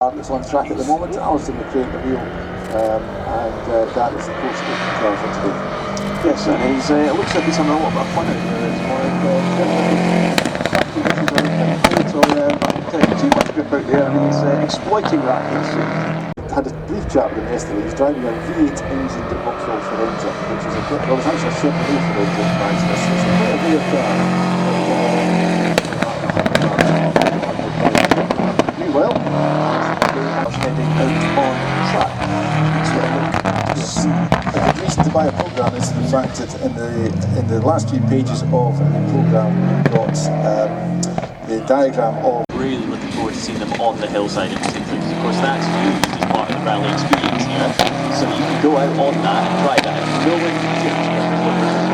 That's on track at the moment. Alistair McRae at the wheel, and that is the course opening car for today. Yes, and it looks like he's having a little bit of fun out there this morning. So not too much grip out there, and he's exploiting that. Had a brief chat with him yesterday. He's driving a V8 engine to Vauxhall Forenza, which is a bit, well, it's actually a 7A Forenza in fact. It's a bit of a rare car. Really well. Heading out on track. Yes. A good reason to buy a programme is the fact that in the last few pages of the programme we've got the diagram of. Really looking forward to seeing them on the hillside in particular, because of course that's used as part of the rally experience here. So you can go out on that and try that. No one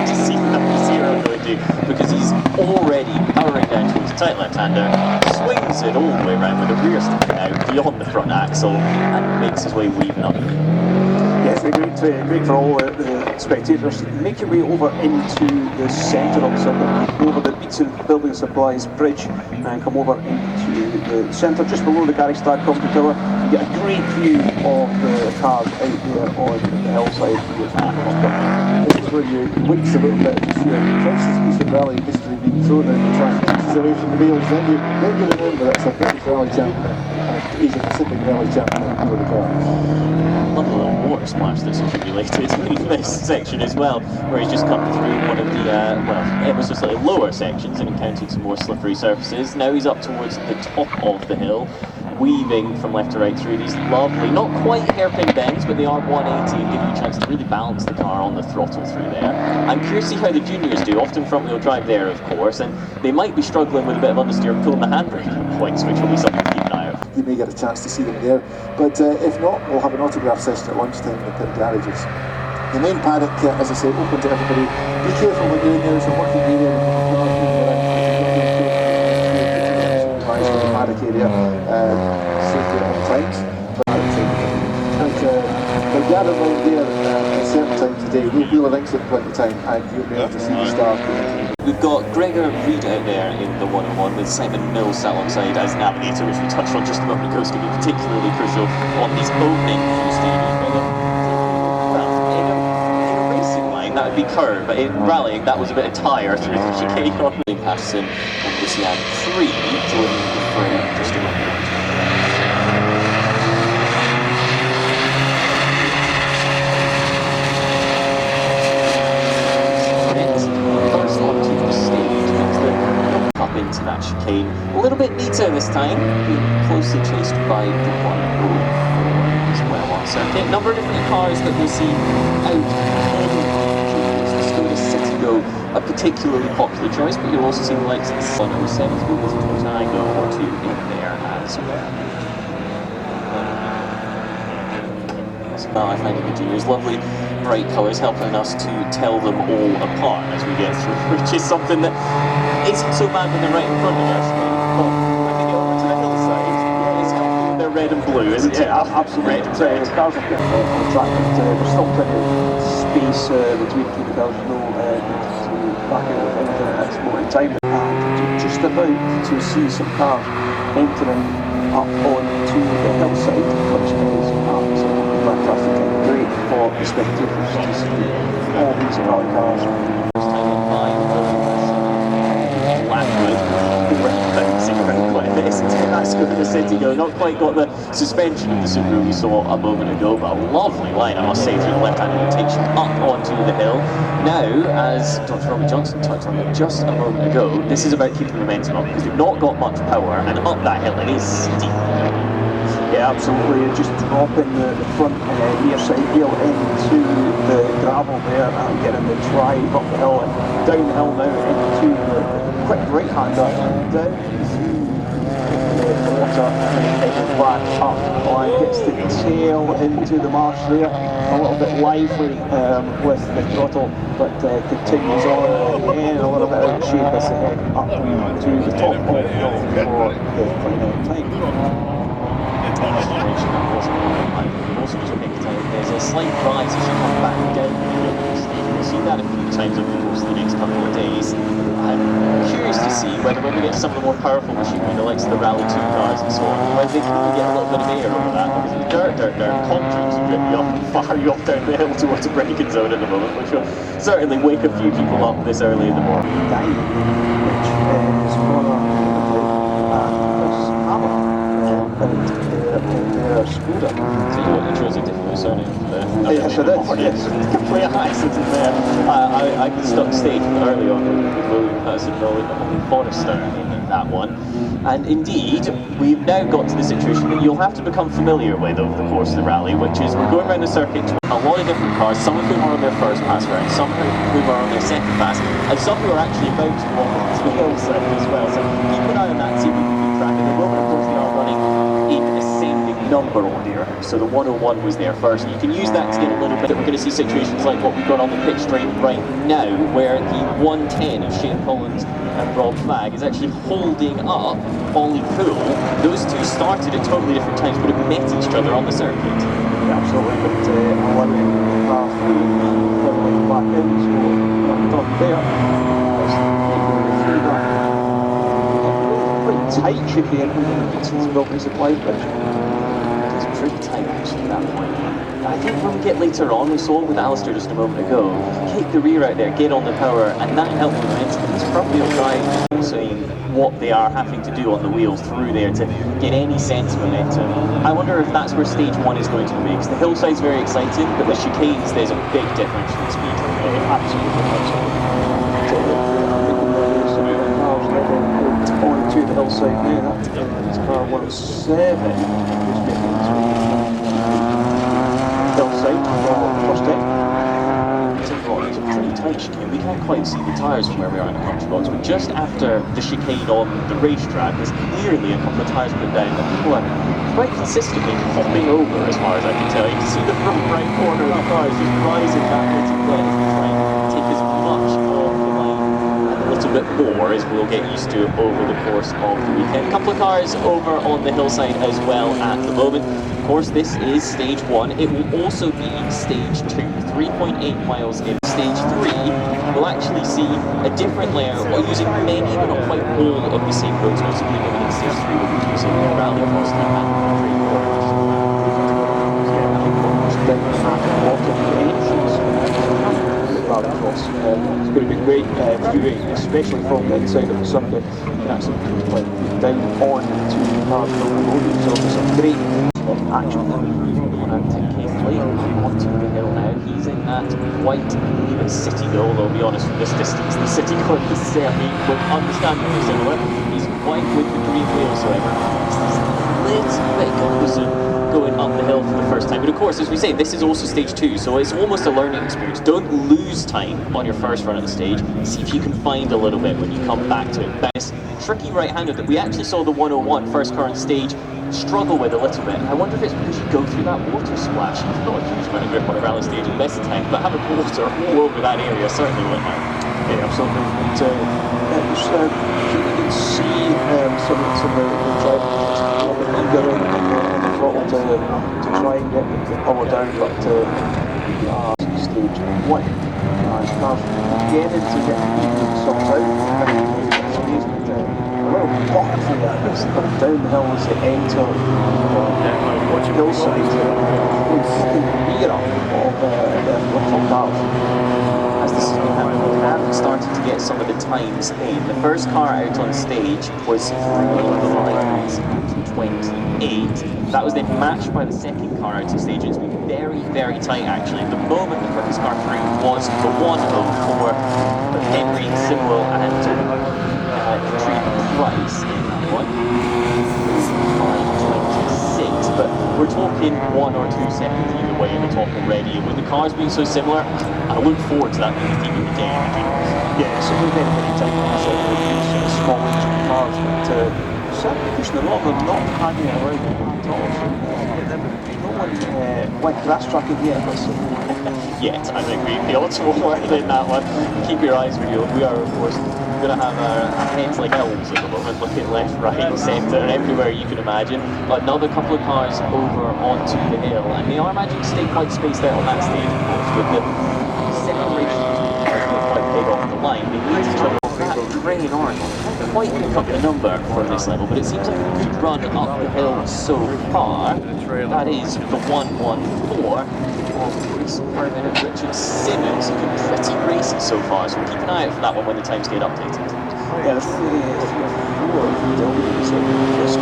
to see that Zero going to, because he's already powering down towards the tight left-hander, swings it all the way around with the rear sticking out beyond the front axle and makes his way weaving up. Yes, great for all the spectators. Make your way over into the centre of the circuit, over the Beatson Building Supplies Bridge, and come over into the centre, just below the Garage Stag Concrete Tower. You get a great view of the cars out there on the hillside. This is where you wince a little bit to see a priceless piece of rally history being thrown out the track, inches away from the wheels. Then you remember that's a British rally champion, Asia Pacific rally champion over the car. Love a little water splash that's accumulated in this section as well, where he's just come through one of the, well, ever so slightly lower sections and encountered some more slippery surfaces. Now he's up towards the top of the hill, weaving from left to right through these lovely, not quite hairpin bends, but they are 180 and give you a chance to really balance the car on the throttle through there. I'm curious to see how the juniors do, often front wheel drive there of course, and they might be struggling with a bit of understeer and pulling the handbrake at points, which will be something to keep an eye out. You may get a chance to see them there, but if not, we'll have an autograph session at lunchtime in the pit garages. The main paddock, as I say, open to everybody. Be careful when you're in there, it's a working area. The paddock area, safety at all times. But gather around there at a certain time today. We'll announce it plenty of time, and you'll be able to see the start. We've got Gregor Reed out there in the 101 with Simon Mills sat alongside as navigator, which we touched on just a moment ago, is going to be particularly crucial on these opening few stages. Well, in a racing line that would be curved, but in rallying that was a bit of tyre through the chicane on Patterson and Lucian 3 joining the fray just a moment. Into that chicane a little bit neater this time, being closely chased by the 104 as well on circuit. A number of different cars that we'll see out in the Skoda Citigo, a particularly popular choice, but you'll also see the likes of the 107 with a Toyota or two in there as well. I find the juniors lovely, bright colours helping us to tell them all apart as we get through, which is something that isn't so bad when they're right in front of us, but when they get over to the hillside, yeah, it's helpful when they're red and blue, isn't it? Yeah, absolutely. The cars are getting on track, but there's still plenty of space between the cars. No need to back out with anything at this moment in time. And just about to see some cars entering up onto the hillside, which is absolutely fantastic and great for the spectators to see all these rally cars. That's good for the Citigo, not quite got the suspension of the Subaru we saw a moment ago, but a lovely line, I must say, through the left-hand that takes you up onto the hill. Now, as Dr. Robert Johnson touched on just a moment ago, this is about keeping the momentum up, because they've not got much power, and up that hill it is steep. Yeah, absolutely. Just dropping the front rear side wheel into the gravel there and getting the drive up the hill and down the hill now into the quick right-hander and down the water and heading back up and gets the tail into the marsh there. A little bit lively with the throttle, but continues on again a little bit out of shape as they head up to the top of the hill for the final time. Also just picked out, there's a slight rise as you come back down the hill. We'll see that a few times over the course of the next couple of days. I'm curious to see see whether when we get some of the more powerful machinery, the likes of the Rally 2 cars and so on, whether they can even get a little bit of air over that, because it's dirt, concrete to drip you up and fire you off down the hill towards a braking zone at the moment, which will certainly wake a few people up this early in the morning. Which is Connor and Chris Hammer in their Skoda. So you chose a difficult surname for there. Yes, it is. Yes. Complete accident there. I was stuck stage early on with William Hudson and Forrester in that one. And indeed, we've now got to the situation that you'll have to become familiar with over the course of the rally, which is we're going around the circuit to a lot of different cars, some of whom are on their first pass round, some of whom are on their second pass, and some who are actually about to walk onto the hillside as well. So keep an eye on that, see if we can keep track. At the moment, of course, they are running in ascending number order. So the 101 was there first, and you can use that to get a little bit. We're going to see situations like what we've got on the pit straight right now, where the 110 of Shane Collins and Rob Flagg is actually holding up Ollie Poole. Those two started at totally different times, but have met each other on the circuit. Yeah, absolutely, but 11 half leveling back in, so I'm done there. Quite tight should be in the building supply bridge. It's pretty tight actually at that point. I think when we get later on, we saw with Alistair just a moment ago, kick the rear out there, get on the power, and that helped momentum. It's probably a drive saying what they are having to do on the wheels through there to get any sense of momentum. I wonder if that's where stage one is going to be, because the hillside's very exciting, but the chicanes, there's a big difference in speed. On to the hillside now, that's car 107 who's making its way hillside for the first time. It's a pretty tight chicane. We can't quite see the tyres from where we are in the country box, but just after the chicane on the racetrack, there's clearly a couple of tyres put down that people are quite consistently hopping over, as far as I can tell. You can see the front right corner of the car is just rising backwards and then as they try and take as much off the line and a little bit more as we'll get used to over the course of the weekend. A couple of cars over on the hillside as well at the moment. Of course, this is stage one. It will also be stage two, 3.8 miles in. Stage three, we'll actually see a different layout. We're using many, but not quite all of the same roads. Notably, in stage three, we'll be using the rally course and McRae It's going to be great viewing, especially from the inside of the circuit. You can actually put down on to the cars from the road, so there's some great action. And Keith Blake onto the hill now. He's in that white City Go, although I'll be honest, from this distance, the City Go is certainly look understandably similar. He's white with the green wheels, however. It's a little bit cumbersome going up the hill for the first time. But of course, as we say, this is also stage two, so it's almost a learning experience. Don't lose time on your first run of the stage. See if you can find a little bit when you come back to it. That's tricky right-hander that we actually saw the 101 first car on stage struggle with a little bit. I wonder if it's because you go through that water splash. You've got a huge amount of grip on a rally stage at the best of times, but having water all over that area certainly won't help. Yeah, absolutely. You can see some of the drivers eager on the throttle to try and get the power down, but stage one. Cars beginning to get themselves out. A little pocket from that is down the hill as they enter the hillside in the rear of the cars. As this has been happening, we have started to get some of the times in. The first car out on stage was 3:28. That was then matched by the second car out on stage. It's been very, very tight actually. At the moment, the quickest car through was the 104 of Henry Sibwell and Tree Price in that one. 5:26, but we're talking 1 or 2 seconds either way in the top already. And with the cars being so similar, I look forward to that being a theme of the day. Yeah, so we're very tight these small engine cars, but certainly pushing them along, they're not hanging around at all. No one went grass tracking yet, but yet, I think the odds will work in that one. Keep your eyes peeled. We are, of course, going to have our heads like elves at the moment, looking left, right, centre, everywhere you can imagine. Another couple of cars over onto the hill, and they are managing to stay quite spaced out on that stage, of course, with the separation quite big off the line. They need each other. That trail in orange. Can't quite pick up the number from this level, but it seems like a good run up the hill so far. That is the 1:14 of race per minute. Richard Simmons, looking pretty racy so far, so we'll keep an eye out for that one when the times get updated. Yeah, there's 3 or 4 W's in this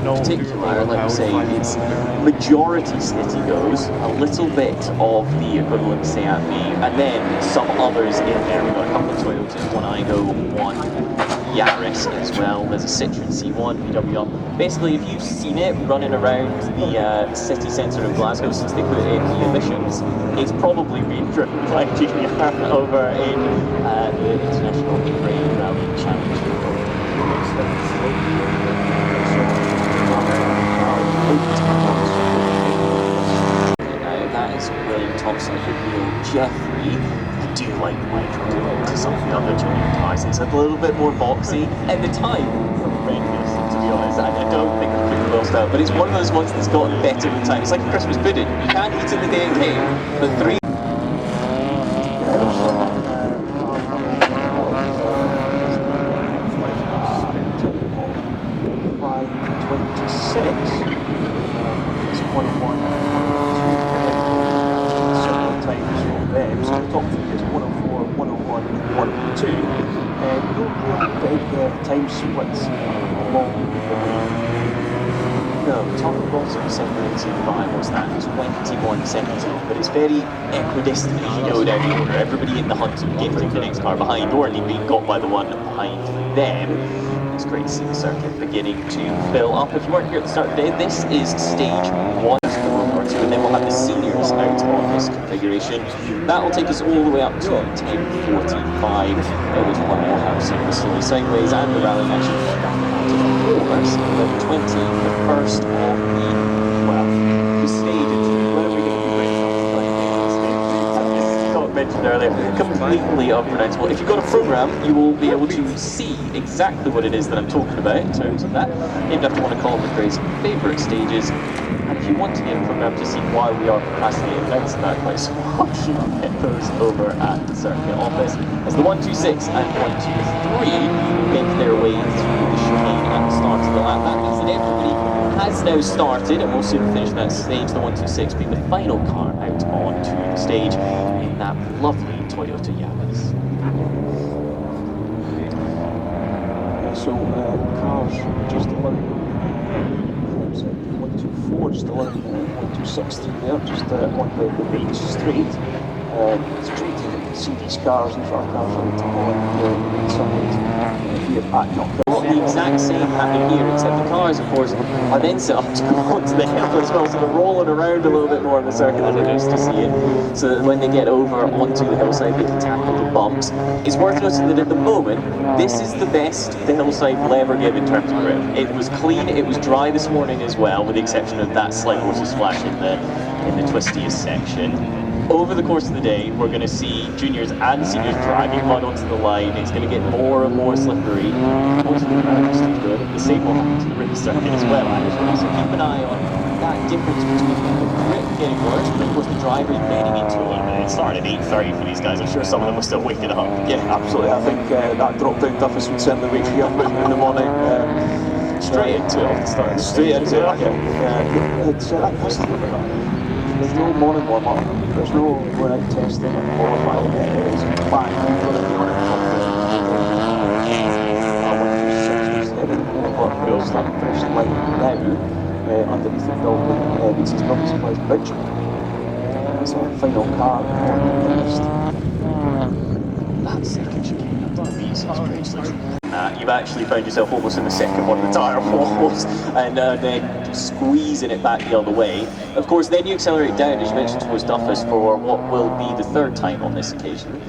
particular, like we say, it's majority city goes, a little bit of the equivalent Seat V, and then some others in there. We've got a couple of Toyotas, one Igo, one Yaris as well. There's a Citroen C1, VW up. Basically, if you've seen it running around the city centre of Glasgow since they put in the emissions, it's probably been driven by Junior over in the International McRae Rally Challenge. Now that is William Thompson and Neil Jeffrey. I do like the way compared to some of the other junior cars. It's a little bit more boxy. At the time, horrendous, to be honest. I don't think it's pretty well styled, but it's one of those ones that's gotten better with time. It's like a Christmas pudding. You can't eat it the day it came, but 3 time splits along the way. No, top of bottom separated by, what's that, 21 seconds, but it's very equidistant as you go down the order. Everybody in the hunt getting the next car behind, or indeed being got by the one behind them. It's great to see the circuit beginning to fill up. If you weren't here at the start of the day, this is stage 1 of World War II, and then we'll have the seniors out on this configuration. That will take us all the way up to 10:45, which one will have some slowly sideways, and the rally actually to 20, the first of the, well, the stage into whatever you're going to be mentioned earlier, completely unpronounceable. If you've got a program, you will be able to see exactly what it is that I'm talking about in terms of that, named after one of Colin McRae's favourite stages. And if you want to get a program to see why we are procrastinating events that quite so much, you can get those over at the circuit office, as the 126 and 123 make their way through the chicane at the start of the lap. That means that everybody has now started, and we'll soon finish that stage, the 126 being the final car out onto the stage in that lovely Toyota Yaris. So cars just allowing 124, just allowing 126 through there, just on the main straight. It's great to see these cars and truck cars on the inside here at Knockdown. The exact same happening here, except the cars, of course, are then set up to go onto the hill as well, so they're rolling around a little bit more on the circuit than it is to see it, so that when they get over onto the hillside they can tackle the bumps. It's worth noting that at the moment, this is the best the hillside will ever give in terms of grip. It was clean, it was dry this morning as well, with the exception of that slight water splash in the twistiest section. Over the course of the day, we're going to see juniors and seniors dragging mud onto the line. It's going to get more and more slippery. The same will happen to the river circuit as well, actually. So keep an eye on that difference between the grip getting worse, and of course the drivers getting into it. It started at 8:30 for these guys. I'm sure some of them were still waking up. Yeah, absolutely. I think that drop-down toughest would certainly wake you up in the morning. Straight into it off the start. Straight into it, yeah. It's there's no morning warm-up, there's no going out testing and qualifying, it's bang, we'll start the finish line now, underneath the building, this is Building Supplies Bridge. It's our final car on the list. That second chicane, that beats us pretty slick. You've actually found yourself almost in the second one of the tyre walls, and then squeezing it back the other way. Of course, then you accelerate down, as you mentioned, towards Duffus for what will be the third time on this occasion.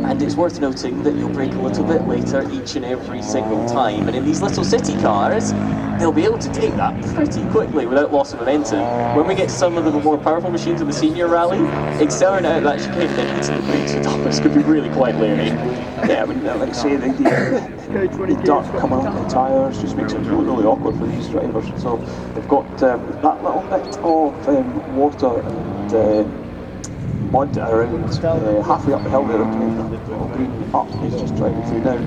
And it's worth noting that you'll brake a little bit later each and every single time. And in these little city cars, they'll be able to take that pretty quickly without loss of momentum. When we get some of the more powerful machines in the senior rally, accelerating out of that chicane then into the brakes of Duffus could be really quite leery. Yeah, I mean, like I say, the dirt coming on the tyres just makes it really, really awkward for these drivers. So they've got that little bit of water and mud around halfway up the hill there, green up, he's just driving through now.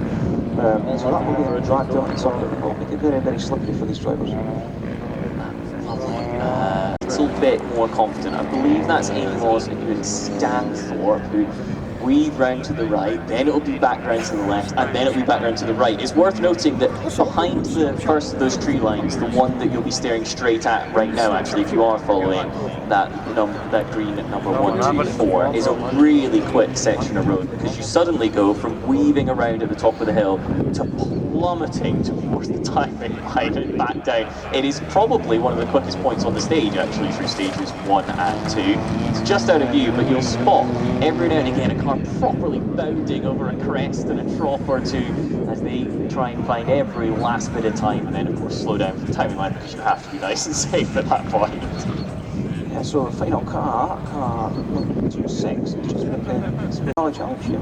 So that will get him dragged on the circuit. It will make it very, very slippery for these drivers. A little bit more confident. I believe that's Amos and Stanthorpe, who weave round to the right, then it'll be back round to the left, and then it'll be back round to the right. It's worth noting that behind the first of those tree lines, the one that you'll be staring straight at right now, actually, if you are following that green at number 1, 2, 4, is a really quick section of road, because you suddenly go from weaving around at the top of the hill to plummeting towards the timing line and back down. It is probably one of the quickest points on the stage, actually, through stages 1 and 2. It's just out of view, but you'll spot every now and again a car properly bounding over a crest and a drop or two as they try and find every last bit of time, and then of course slow down for the timing line, because you have to be nice and safe at that point. Yeah, so the final car 26, is just making a challenge here.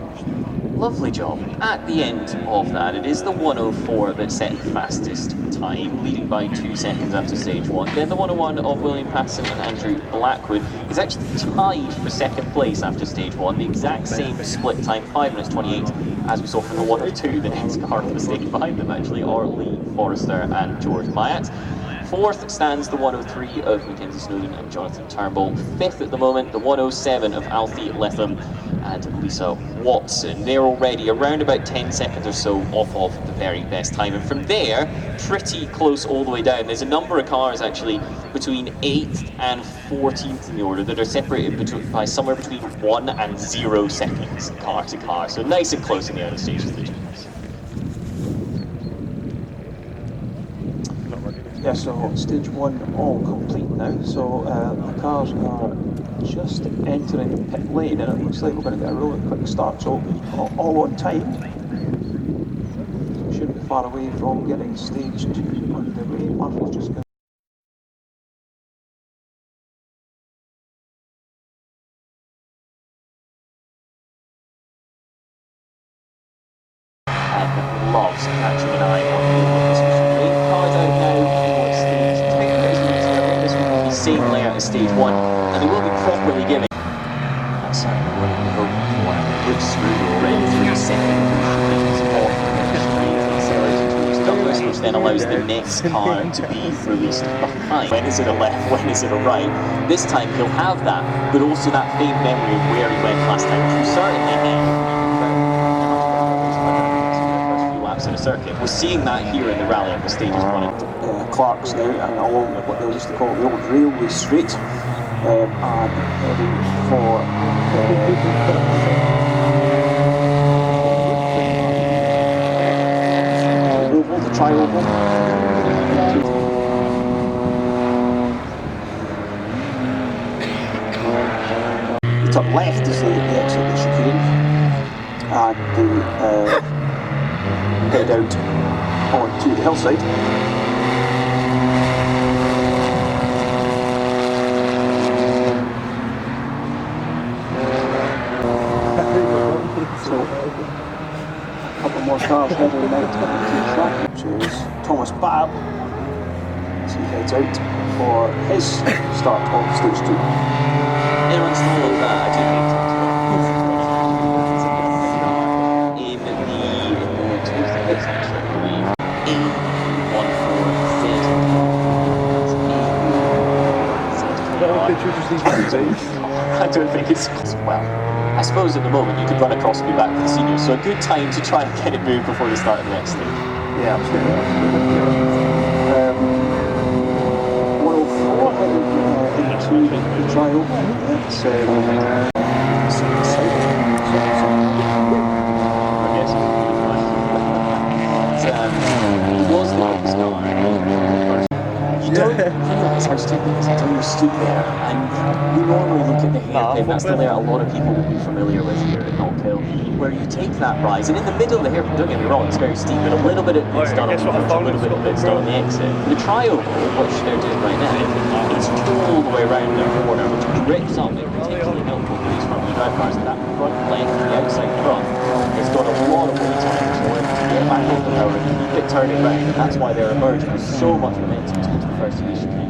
Lovely job. At the end of that, it is the 104 that set the fastest time, leading by 2 seconds after stage 1. Then the 101 of William Patterson and Andrew Blackwood is actually tied for second place after stage 1. The exact same split time, 5 minutes 28, as we saw from the 102, the next car on the stage behind them actually, are Lee Forrester and George Myatt. Fourth stands the 103 of Mackenzie Snowden and Jonathan Turnbull. Fifth at the moment, the 107 of Alfie Letham and Lisa Watson. They're already around about 10 seconds or so off of the very best time. And from there, pretty close all the way down. There's a number of cars actually between 8th and 14th in the order that are separated by somewhere between 1 and 0 seconds, car to car. So nice and close in the early stages of the race. Yeah, so stage 1 all complete now, so the cars are just entering pit lane, and it looks like we're going to get a really quick start, so all on time. We shouldn't be far away from getting stage 2 underway. Marshall's just going and loves catching an eye on the Olympus machinery. Cars out now for stage 2. This will be the same layout as stage 1, and they will be properly giving. That's certainly what we're hoping for. Looks smooth already through the second shooting off the machinery as it accelerates towards Douglas, which then allows the next car to be released behind. When is it a left? When is it a right? This time he'll have that, but also that faint memory of where he went last time, which will certainly help in a circuit. We're seeing that here in the rally on the stages 1 and 2. Clark's now, and along with what they used to call the old railway straight, and heading for the tri-oval. The top left is the exit of the chicane, and the head out onto the hillside. So, a couple more cars heading out to the track, which is Thomas Babb, as he heads out for his start of stage 2. Anyone still love that? I do think so. I don't think it's well. I suppose at the moment you could run across and be back with the seniors, so a good time to try and get it moved before the start of the next stage. Yeah, absolutely. 104 into the trial. He was the longest car. You don't realise how stupid this is until you're stood there, and we normally look at the hairpin. That's the layout a lot of people will be familiar with here at Knockhill, where you take that rise, and in the middle of the hairpin, don't get me wrong, it's very steep, but a little bit of it's done on the approach, a little bit of it's done on the exit. The tri-oval, which they're doing right now, is all the way around the corner, which grips up and particularly helpful for these front-wheel drive cars. That front left and the outside front has got a lot of weight on it, so when you get back on the power and you keep it turning round, and that's why they're emerging with so much momentum towards the first of these chicanes.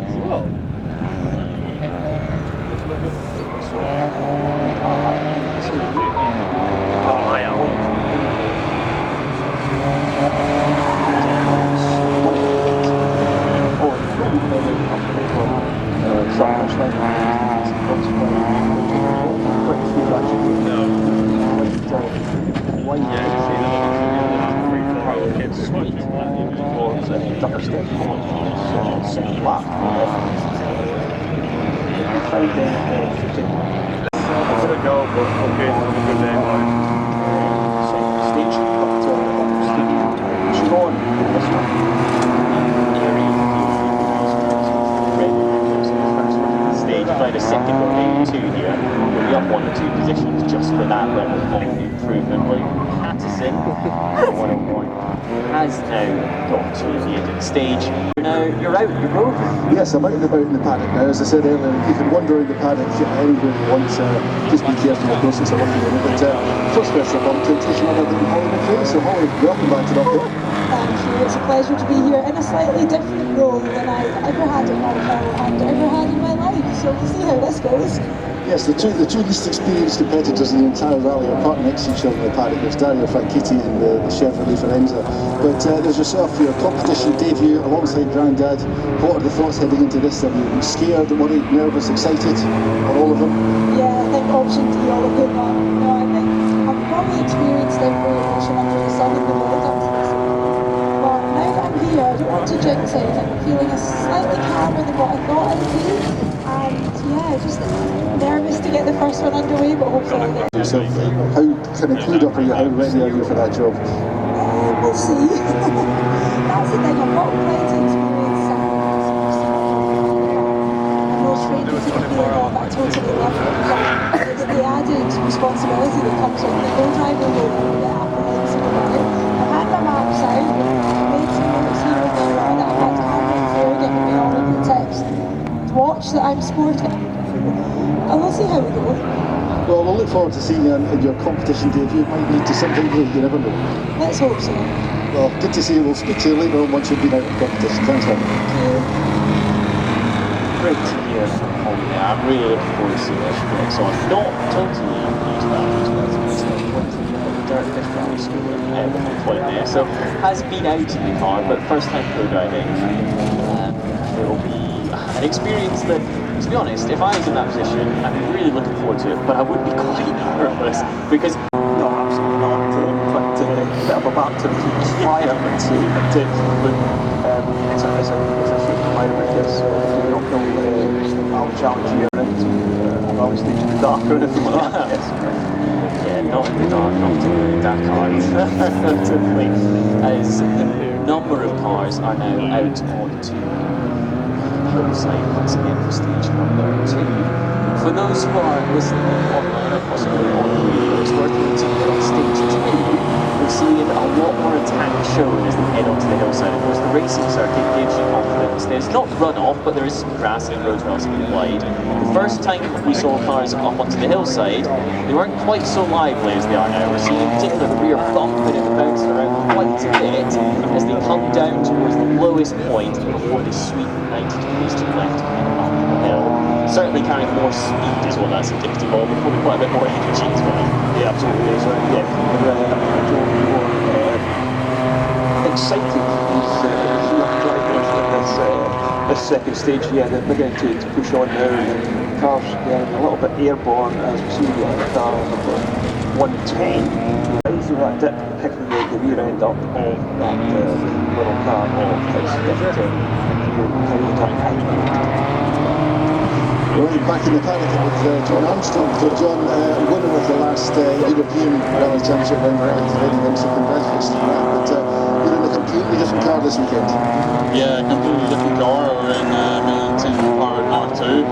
lap. Give it a go, but okay, have a good day, boys. Second stage, but Sean in this one. Stage by the second two here. We'll be up 1 or 2 positions just for that level of improvement. William Patterson, 101, has now got to the end of the stage. Now you're out, you're over. Yes, I'm out and about in the paddock now. As I said earlier, you can wander in the paddock anywhere you want. Just be careful, of course, since I'm working in it. But first question, I'm going to take another than Holly McRae. So Holly, welcome back to the update. Thank you. It's a pleasure to be here in a slightly different role than I've ever had at McRae and ever had in my life. So we'll see how this goes. Yes, the two least experienced competitors in the entire rally are parked next to each other in the paddock. There's Dario Franchitti and the Chevrolet Firenze. But there's yourself, your competition debut alongside Grandad. What are the thoughts heading into this? Are you scared, worried, nervous, excited? Or all of them? Yeah, I think option D, all of it, man. No, I think I've probably experienced every emotion under the sun in the world up to this point. But now that I'm here, I don't want to jinx anything. I'm feeling slightly calmer than what I thought I'd be. And yeah, just nervous to get the first one underway, but hopefully I'll get it. So how kind of clued up are you? How ready are you for that job? We'll see. That's the thing, I've got plenty of experience. I'm not trained to take a feeling of that totally love it. But it's the added responsibility that comes with the co-driver role that I'm a bit apprehensive about. I've had my maps out, made some notes here and there that I've had cameras before giving me all of the tips. Watch that I'm sporting. And we'll see how we go. Well, we'll look forward to seeing you in your competition debut. It might lead to something great, you never know. Let's hope so. Well, good to see you. We'll speak to you later on once you've been out of competition. Thanks, man. Thank you. Great to hear from Holly there. I'm really looking forward to seeing what she gets on. Not totally used to that, it's the dirt dish rally school with the point there. So has been out in the car, but first time co-driving. It will be an experience that, to be honest, if I was in that position, I'd be really looking forward to it, but I would be quite nervous because No, absolutely not. But a bit of a baptism of fire, I would say. But it's a sweet environment. Yes, you're not going I'll challenge you around another stage in the dark or anything like that. Yes. yeah, not in the dark, not in the Dakar, typically, as the number of cars are now out onto hillside once again for stage number 2. For those who are listening online or possibly on the radio, it's worth noting that on stage 2 we're seeing a lot more attack shown as they head onto the hillside. Of course, the racing circuit gives you confidence. There's not runoff, but there is some grass and roads relatively wide. The first time we saw cars up onto the hillside, they weren't quite so lively as they are now. We're seeing in particular the rear bumping and bouncing around quite a bit as they come down towards the lowest point before they sweep 90 degrees to the left and up the hill. Certainly carrying more speed is what that's indicative of, but probably quite a bit more energy as well. Yeah, absolutely. So, yeah, excited these young drivers in this second stage. Yeah, they're beginning to push on now. The cars getting a little bit airborne as we see the car number 110. Right through that dip, picking the rear end up of that little car of Right, back in the paddock with John Armstrong. So John, winner of the last European Rally Championship round at Reading, so congratulations on that. But you're in a completely different car this weekend. Yeah, completely different car. We're in Millington powered Mark II,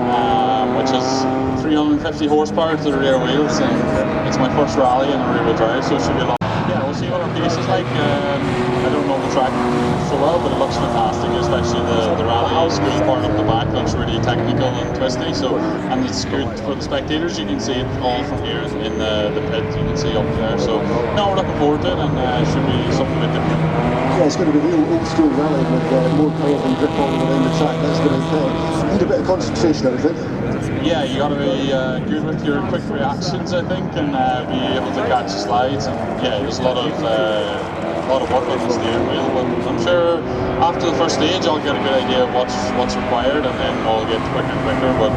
which is 350 horsepower to the rear wheels, and it's my first rally in a rear wheel drive, so it should be a lot. Yeah, we'll see what our pace is like. I don't know the track so well, but it looks fantastic, especially the rally school part of the back looks really technical and twisty, so, and it's good for the spectators. You can see it all from here in the pit, you can see up there, so no, we're looking forward to it, and it should be something a bit different. Yeah, it's going to be real old school rally with more power and grip all around the track. That's going to need a bit of concentration, I think. Yeah, you got to be good with your quick reactions, I think, and be able to catch slides. And yeah, there's a lot of work on the steering wheel, but I'm sure after the first stage I'll get a good idea of what's required, and then I'll get quicker and quicker. But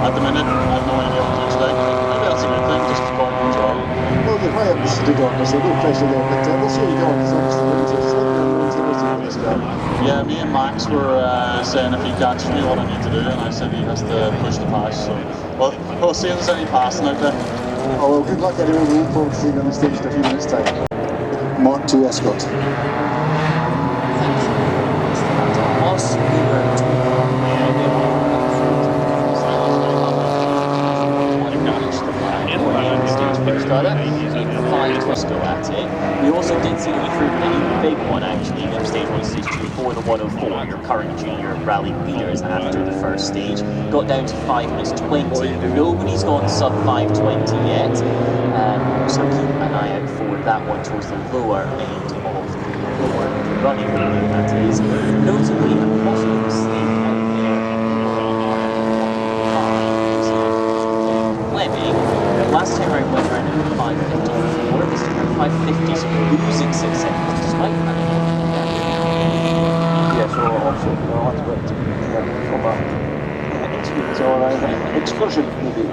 at the minute, I have no idea what to expect. Maybe that's a good thing, just for as well. Well, you're high up the to do on, so no pressure there, but we'll see how you go on, because obviously we're into slightly unknown territory for this guy. Yeah, me and Max were saying if he catches me what I need to do, and I said he has to push the pass, so we'll see if there's any passing out there. Oh well, good luck anyway, we look forward to seeing you on the stage in a few minutes' time. Mark 2 Escort. Thank you. Whilst we were go at it. We also did see an improvement, a big one actually, in stage 1 stage 2 for the 104, your current junior rally leaders after the first stage. Got down to 5 minutes 20. Nobody's gone sub 5:20 yet, so keep an eye out for that one towards the lower end of the running line, that is. Notably, a possible mistake out there. Fleming, last time around went around at 5:54, this time around 5:50, so losing 6 seconds despite that. Yeah, so also, a little bit from a experience or an excursion maybe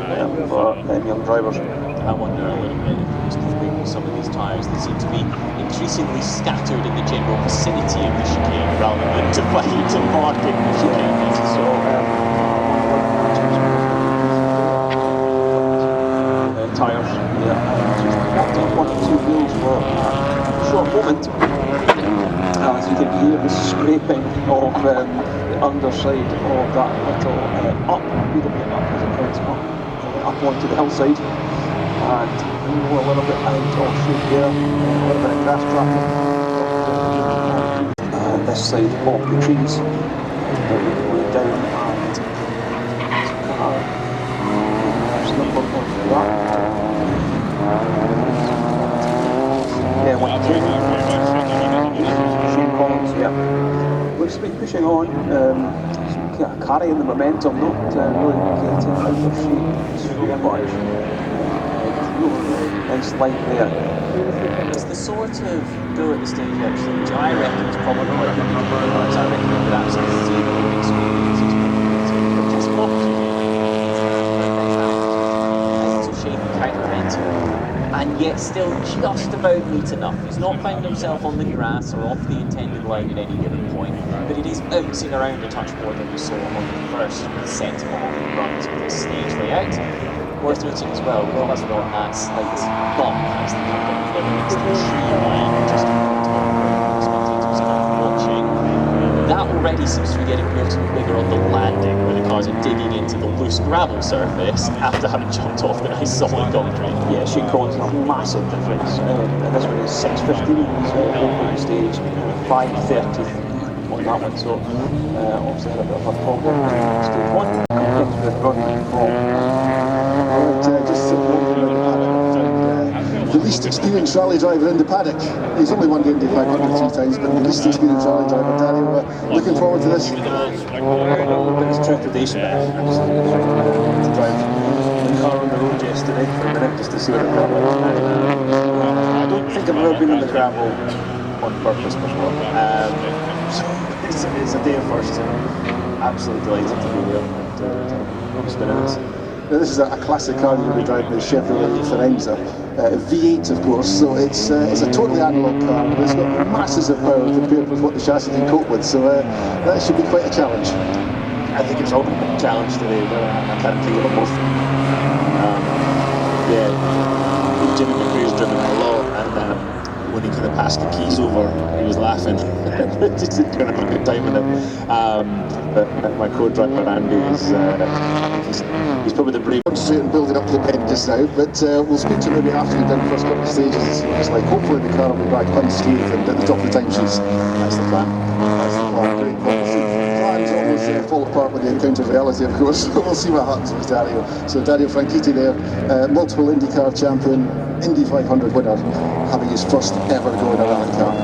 for young drivers. I wonder a little bit if it was keeping some of these tyres that seem to be increasingly scattered in the general vicinity of the chicane rather than divided to mark in the chicane. So, tyres, just one or two wheels for a short moment. As you can hear the scraping of the underside of that little up, beautifully up as it heads up onto the hillside, and a little bit out of shape there, a little bit of grass traffic. This side of the trees, going down and there's number of that. Yeah, 110. Shane Collins, yeah. Looks to be pushing on, carrying the momentum, not really getting out of shape so much. Nice line there. It's the sort of go at the stage actually, which I reckon is probably quite good because I reckon it would absolutely zero experience. But just to shape countermental, and yet still just about neat enough. He's not found himself on the grass or off the intended line at any given point, but it is bouncing around a touch more than we saw on the first set of runs of this stage layout. Worth noting as well, because we're on that slight bump as the car comes down against the tree line just in front of where the spectators are watching. That already seems to be getting noticeably bigger on the landing, where the cars are digging into the loose gravel surface after having jumped off the nice solid concrete. Yeah, Shane Collins has a massive difference. And this one is 6:15, so opening stage, 5:30 on that one. So obviously had a bit of a problem in stage 1 compared to the run from. The least experienced rally driver in the paddock. He's only won the Indy 500 3 times, but the least experienced rally driver. Dario, looking forward to this. A little bit of trepidation there. To drive the car on the road yesterday for a minute just to see what it felt like. I don't think I've ever been on the gravel on purpose before. So it's a day of firsts, and absolutely delighted to be here and experience. Now, this is a classic car you'll be driving, the Chevrolet Firenze, V8 of course, so it's a totally analogue car, but it's got masses of power compared with what the chassis can cope with, so that should be quite a challenge. I think it's all a challenge today, but I can't think of them both. Yeah, Jimmy McRae's driven a lot, and when he kind of passed the keys over, he was laughing. Just doing a good time with it. But my co-driver Andy is he's probably the brave. Concentrating building up to the bend just now, but we'll speak to him maybe after we've done the first couple of stages and see what it's like. Hopefully the car will be back unscathed and at the top of the time sheets. That's the plan. That's the plan. Great. Plans always fall apart when you encounter reality, of course. We'll see what happens with Dario. So Dario Franchitti there, multiple IndyCar champion, Indy 500 winner, having his first ever go in a rally car.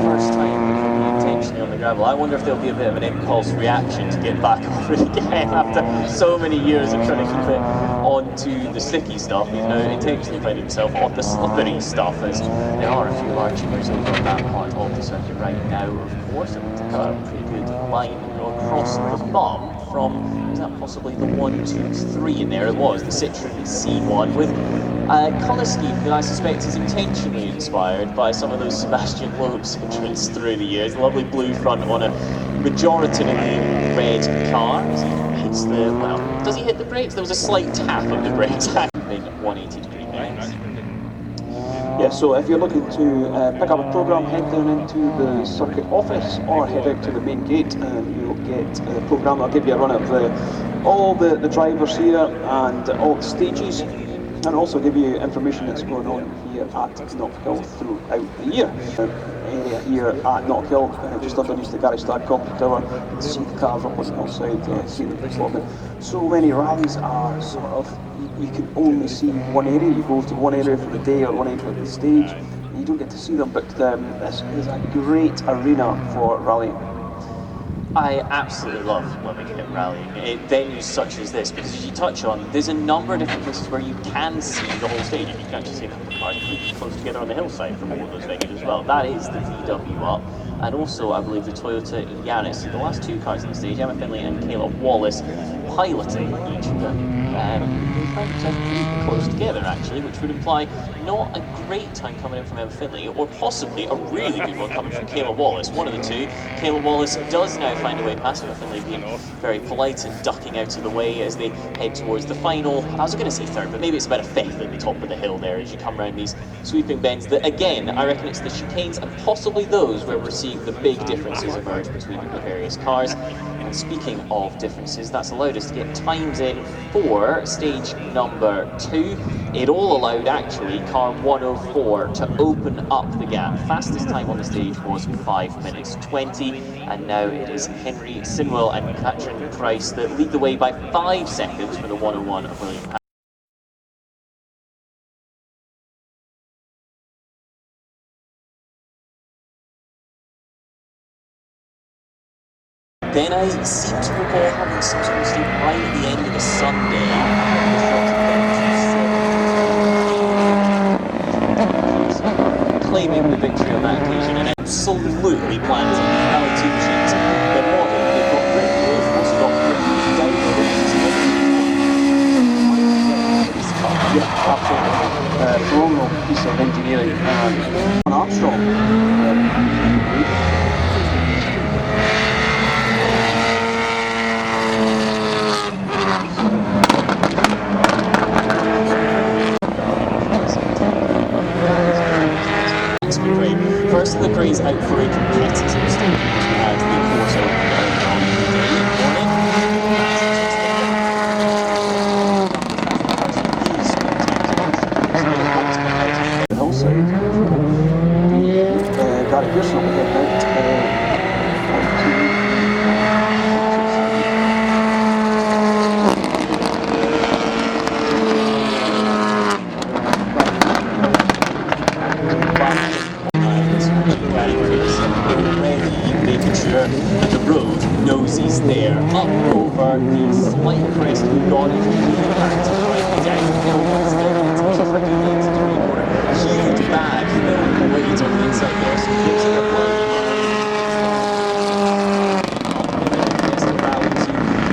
First time intentionally on the gravel. I wonder if there'll be a bit of an impulse reaction to get back over it again after so many years of trying to keep it onto the sticky stuff. He's now intentionally finding himself on the slippery stuff, as there are a few large tuners over on that part of the circuit right now, of course. And a pretty good line across the bump from up possibly the 1, 2, 3 in there. It was the Citroen C1 with a colour scheme that I suspect is intentionally inspired by some of those Sebastian Loeb Citroens through the years. The lovely blue front on a majoritarily red car. As he hits the, well, does he hit the brakes? There was a slight tap of the brakes. Big 180-degree bends. Yeah, so if you're looking to pick up a programme, head down into the circuit office or head out to the main gate and you'll get a programme that'll give you a run of all the drivers here and all the stages, and also give you information that's going on here at Knockhill throughout the year. Area here at Knockhill, just underneath the Garage Stag Company Tower, you can see the cars up on the outside, see the performance. So many rallies are sort of, you can only see one area. You go to one area for the day or one area for the stage, you don't get to see them, but this is a great arena for rallying. I absolutely love when we get rallying at venues such as this, because as you touch on, there's a number of different places where you can see the whole stage, and you can actually see a couple of cars pretty close together on the hillside from all of those venues as well. That is the VW up, and also I believe the Toyota Yaris. The last two cars on the stage, Emma Finley and Caleb Wallace, piloting each of them. They find themselves pretty close together actually, which would imply not a great time coming in from Emma Finley, or possibly a really good one coming from Caleb Wallace. One of the two. Caleb Wallace does now find a way past Emma Finley, being very polite and ducking out of the way as they head towards the final. I was going to say third, but maybe it's about a fifth at the top of the hill there as you come around these sweeping bends that, again, I reckon it's the chicanes and possibly those where we're seeing the big differences emerge between the various cars. And speaking of differences, that's allowed us to get times in for stage number 2. It all allowed actually car 104 to open up the gap. Fastest time on the stage was 5 minutes 20, and now it is Henry Sinwell and Katrin Price that lead the way by 5 seconds for the 101 of William Patrick. Then I seem to recall having some sort of state right at the end of the Sunday. Claiming the victory on that occasion and absolutely planting the altitude sheet. The model, they've got Rick, they've also got Rick down the yeah, absolutely. Phenomenal piece of engineering. Armstrong. McRae. First, the McRae's out for a competitive stage because we had the course open on the hillside. Gary Pearson will get out. Making sure that the road knows he's there. Up over the slight crest we've gone into the back to right down the hill. Huge bag weight on the inside there, so gives it a play.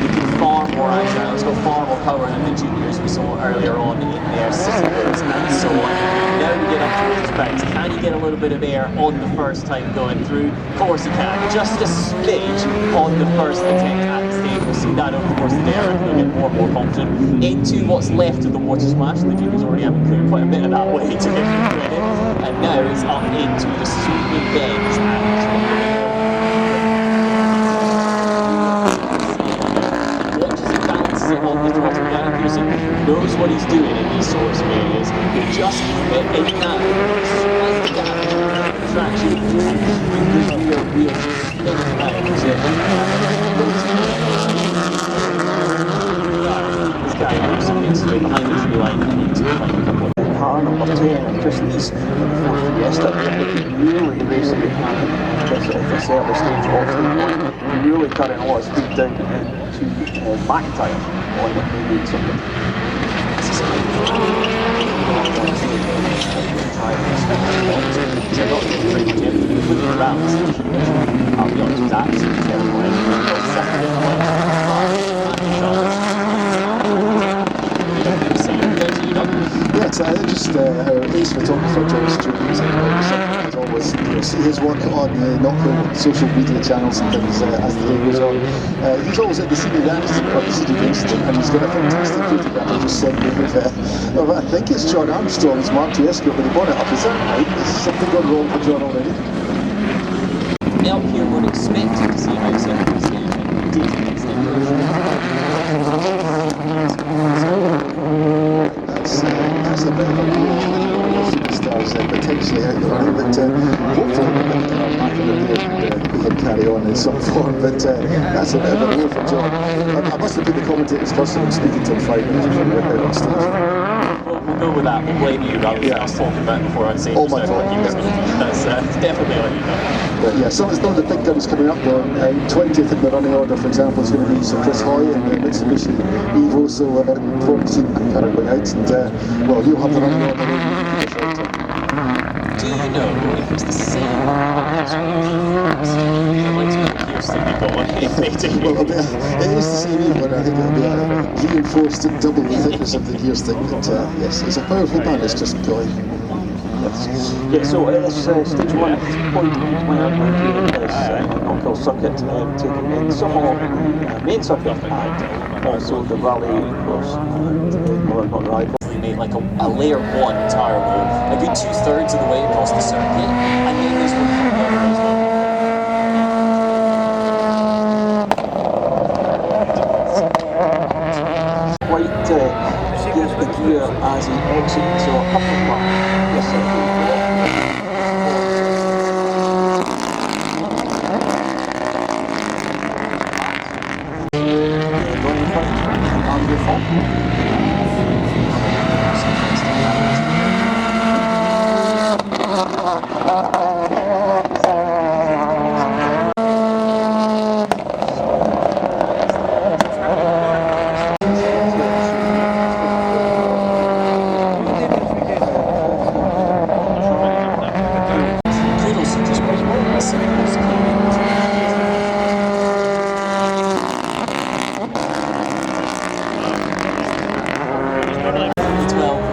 Looking far more agile, it's got far more power than the juniors we saw earlier on in their systems and so on. Now we get up towards the specs. Can he get a little bit of air on the first time going through? Of course he can. Just a smidge on the first attempt at the stage. We'll see that over the course of the air and he'll get more and more confident. Into what's left of the water splash. The juniors already haven't cleared quite a bit of that way to give him credit. And now it's up into the sweeping bends and on the throttle. Gary Pearson knows what he's doing in these sorts of areas. He'll just keep it in that slight gap traction and keeping the real spin around it. This Gary Pearson makes his way behind the tree line and into the final couple of car number 10 and Chris Lees in the Ford Fiesta. They're looking really racing behind this early stage of the point, really cutting a lot of speed down into McIntyre on the main circuit. I'll be honest, it's absolutely terrible. just our ace photographer, John Stewart, as always, you'll see his work on the Knockhill social media channels and things as the day goes on. He's always at the scene of the incident, and he's got a fantastic photograph he just sent me of I think it's John Armstrong's Mark II escort with the bonnet up. Is that right? Is something gone wrong for John already? Now up here we're expecting to see how second stage and did That's a bit of a blow to the superstars potentially out there, but hopefully we're going to get our back in the day and we can carry on in some form, but that's a bit of a blow for John. I must have put the commentators first and speaking to him 5 minutes before we went out on stage. We'll go with that. We'll blame you rather than us talking about it before I say Oh my God. That's definitely what you know. But yeah, some of the big guns coming up though. 20th in the running order, for example, is going to be Sir Chris Hoy and the Mitsubishi Evo, so forward to seeing Ankara going out, and well, you'll have the running order. Do you know if it's the same? I'd like to know here's the big one. Well, it is the same Evo, and I think it'll be a reinforced double the thickness of the gear stick, but yes, it's a powerful band, it's just going. Yeah, so it's stage 1 point where we're doing this Knockhill circuit, taking in some of the main circuit and also the rally course and not ride. We made like a layer 1 tire roll, a good 2/3 of the way across the circuit, and then there's one coming up as well. Quite gives the gear as he exits, so a couple of laps. Yes,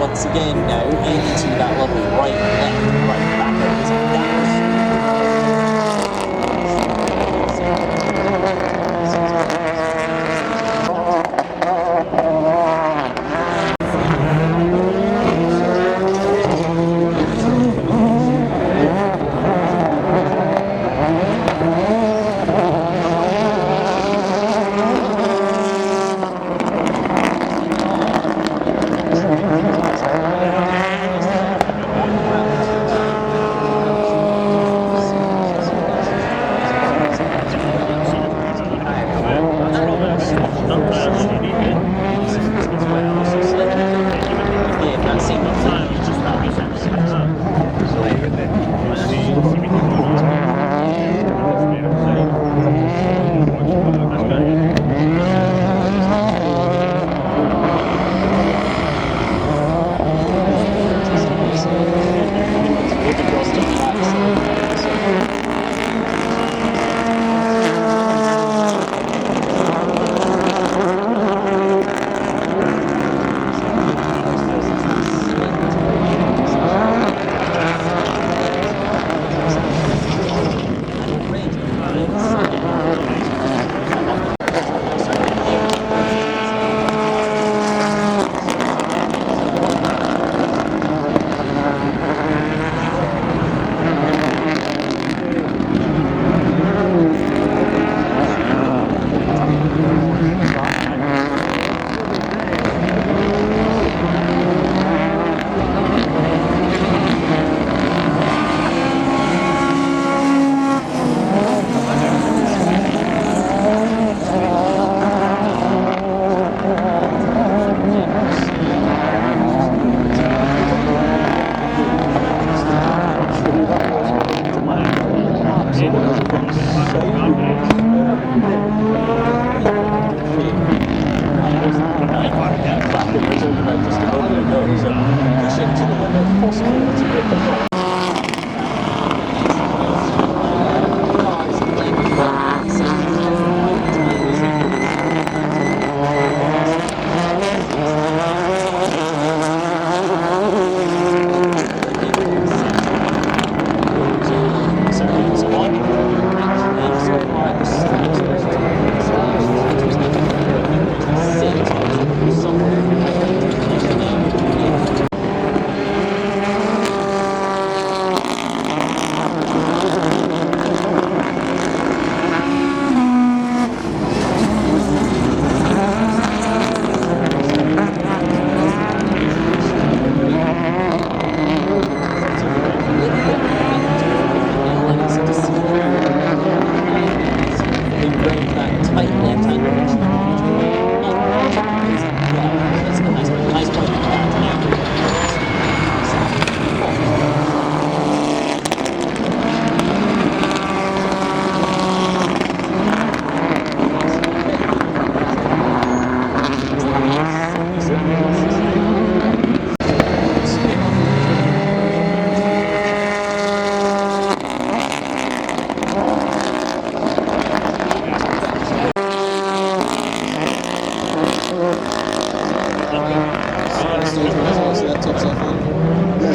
once again now into that lovely right, left, right, back out.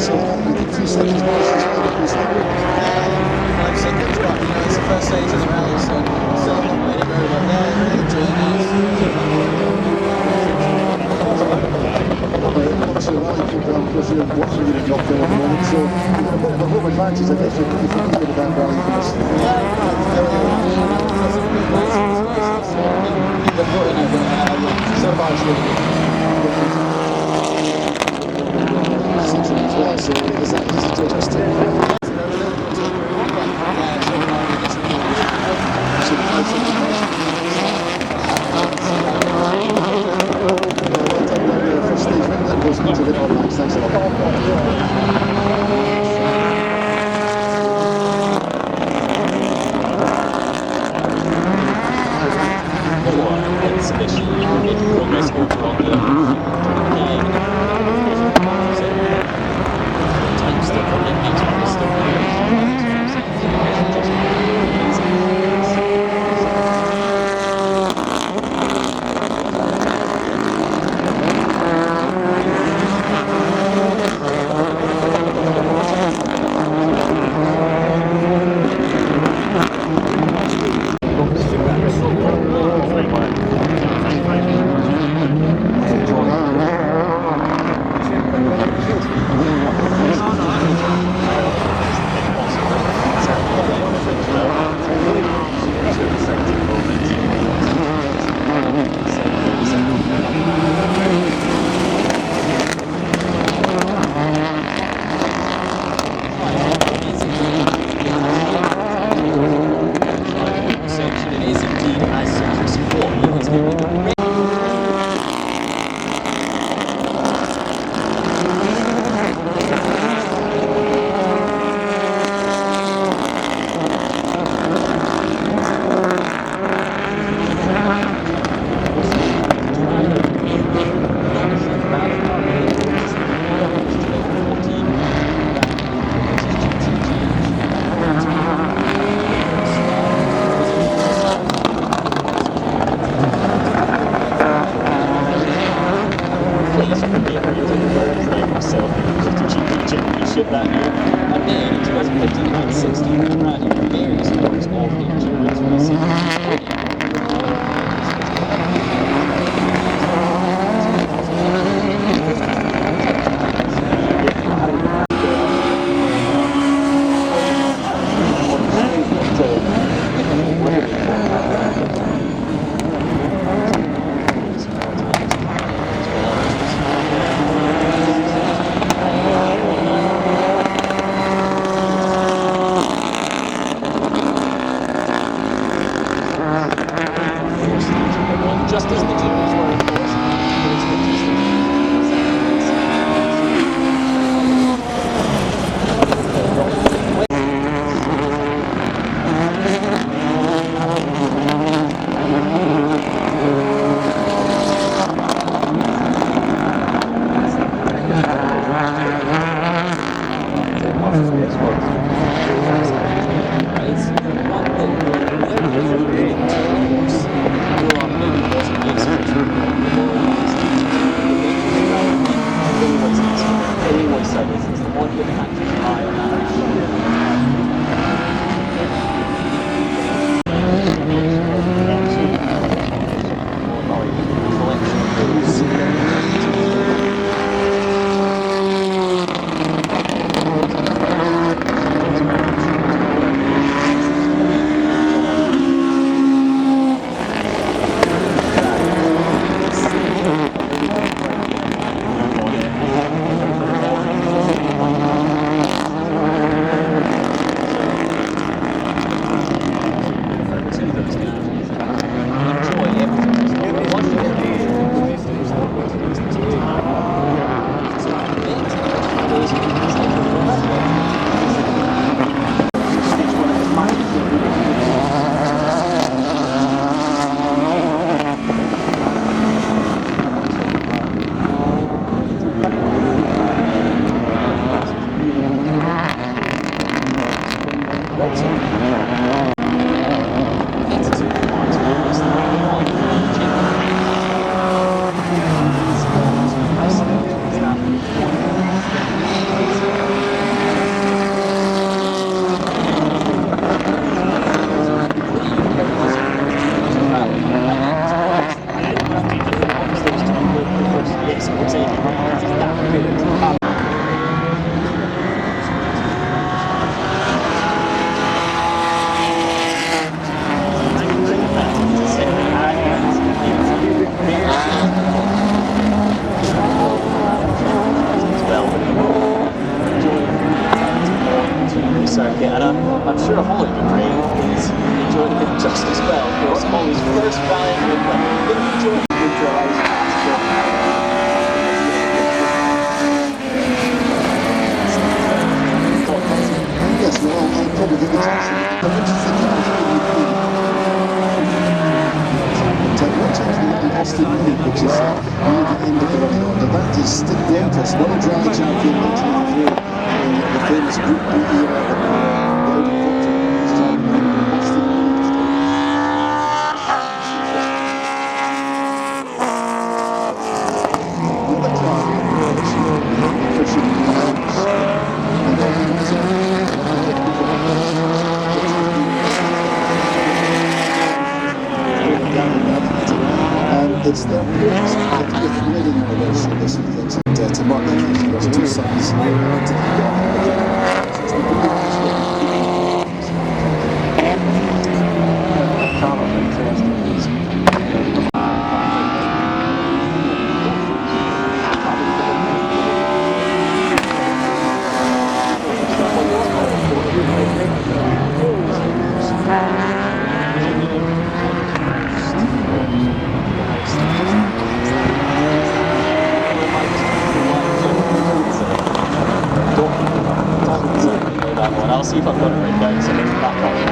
so you did 3 seconds more as well, but it's not good. 5 seconds, but you know, it's the first stage of the rally, so still a long way to go, but yeah, really enjoying these. Obviously, a rally programme, because you're watching it in Knockdown at the moment, so you've got a bit of a home advantage, I guess, if you can get a bad rally finish. So far it's really good. Section as well, so is that easy to adjust to? So the 5 seconds well done down there, first stage win that goes into the all-max, thanks a lot. Exhibition, making progress over on the time still coming, next one is still championship that year, and then in 2015 and 16, McRae various forms of endurance racing. Just as the juniors were, of course, but it's good to see. I'm sure Holly McRae is enjoying it just as well. Of course, Holly's first rally in England. Going to enjoy good drives after. Yes, well, I'll probably give it to you. I'm interested in watch out for the Austin Minute, which is near the end of the running order. That is the Empress, one dry champion 1983, the famous Group B era, the Audi Portrait used to Austin Minute. With the car, fishing and it's their fifth wedding anniversary this weekend, and to mark that occasion, there's two sons to I'll see if I've got it written down so I can back up the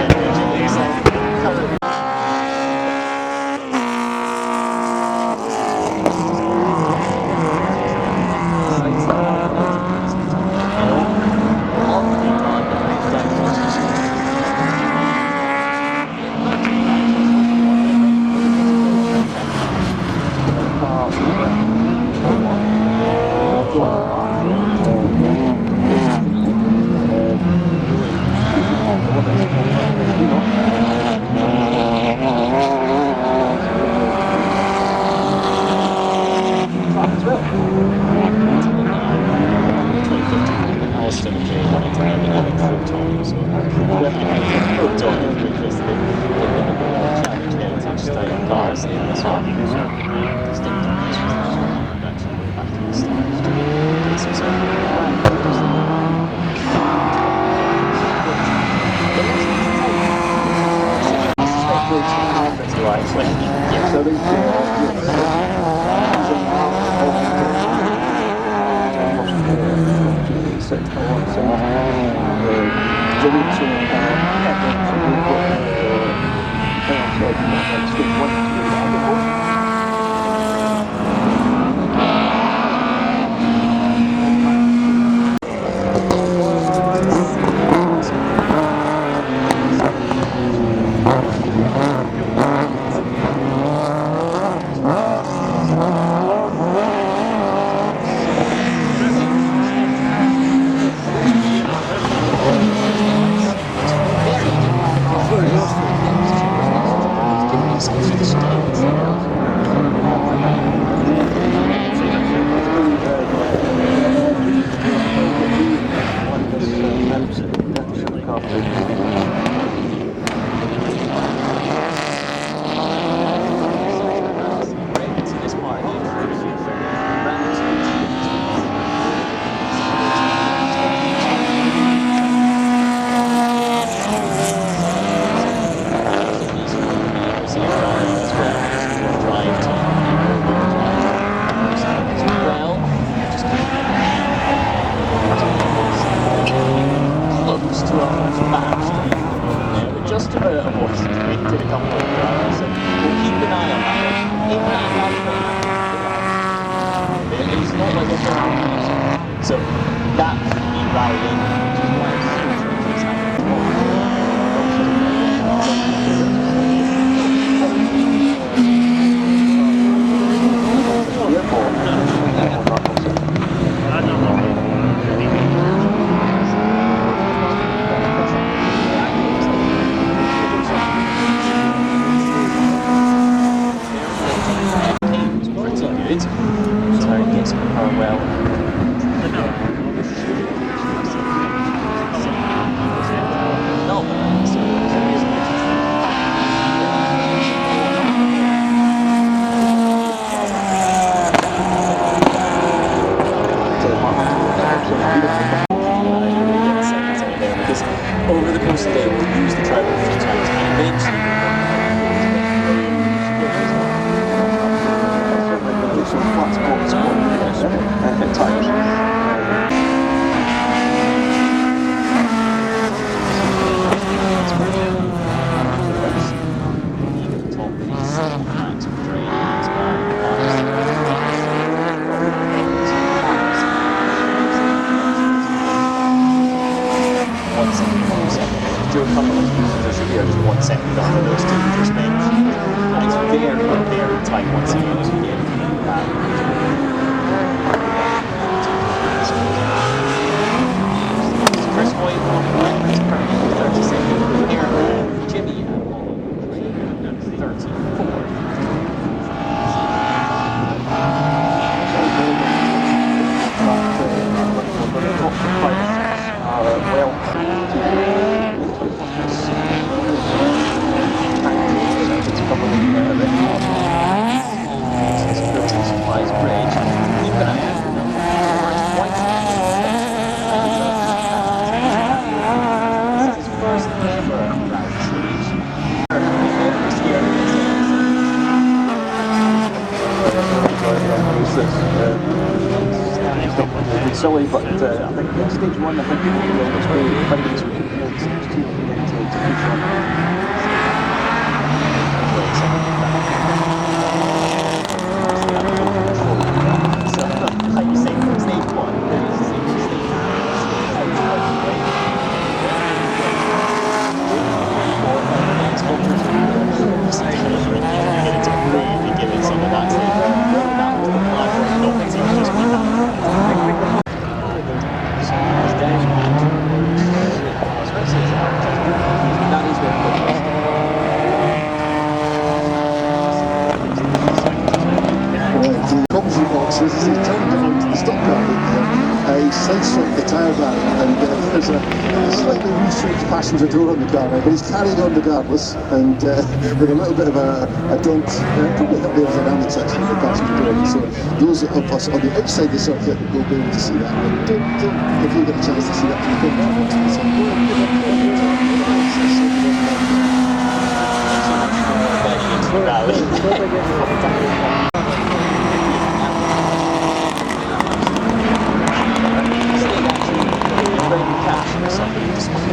So that can be riding, which is why it's over the course of the day, 1 second, 1 second. Do a couple of users, there should be just 1 second under those two meters bench. And it's very, very tight once again as we get into that. Chris White on records currently 30 seconds here. Jimmy at 34. Silly, but I think stage 1, I think it's very fine as we can stage 2 and get into execution. Like you say, from stage 1, there is a single stage. It's really giving some of that stage. That was the plan for the Dolphins, it was just one that. That is where The commentary boxes as he turned onto the stop guard, he sideswiped the tyre barrier, and there's a slightly restricted passenger door on the car now, but he's carried on regardless, and with a little bit of a dent, probably up there as an aerodynamics actually, the passenger door. So those of us on the outside of the circuit will be able to see that. But if you get a chance to see that, you can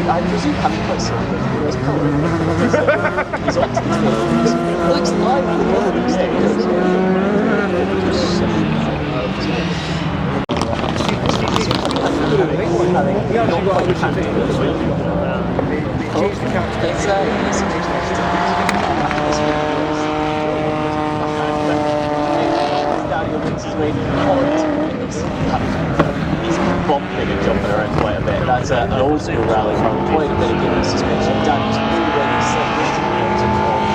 I presume having quite similar to the US colour. He's on to the tail. Looks like the He's bumping and jumping around quite a bit. That's an old school rally car with quite a bit of giving suspension. Daniel's really ready to set this to the engine form.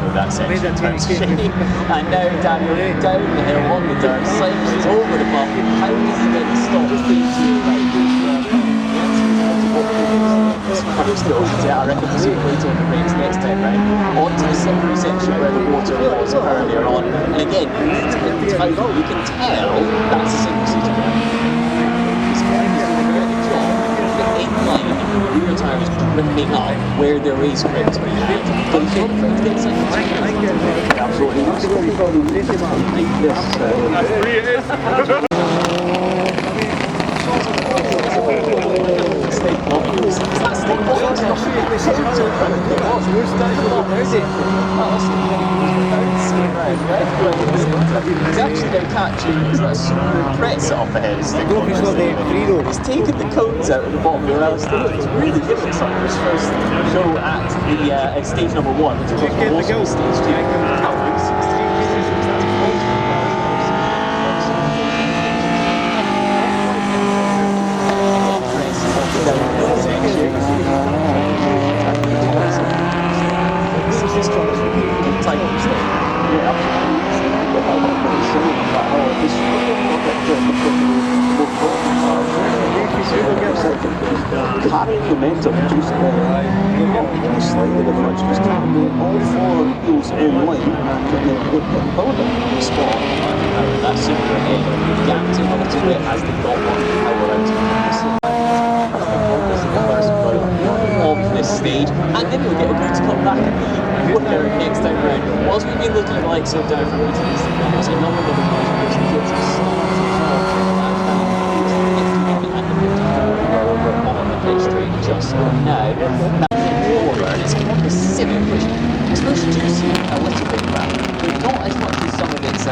That section turns shady. And now Daniel down the hill on the dirt, cycles over the bump. How does he get the stop? I reckon we'll see it later on the brakes next time round. Onto the slippery section where the water was earlier on. And again, you can tell that's a single seater car. He's doing a very good job. The inline rear tyres ripping up where there is grip to be had. But he's not afraid to get second. Absolutely. He's actually going to catch it because that's super press off the head. He's taken the cones out at the bottom of the rail. He's really giving something his first go at the at stage number 1, which was also stage 2. Carrying momentum, just slightly different, just carrying all 4 wheels in line, and then building spot. That's super ahead. We've gapped him a little bit as they got one power out of this stage, and then we'll get a good to come back and be winner next time round. Whilst we've been looking at the likes of down from there's a number of other cars which gives us straight just now. It's more pacific, which I suppose you do see a little bit of that, but not as much as some of its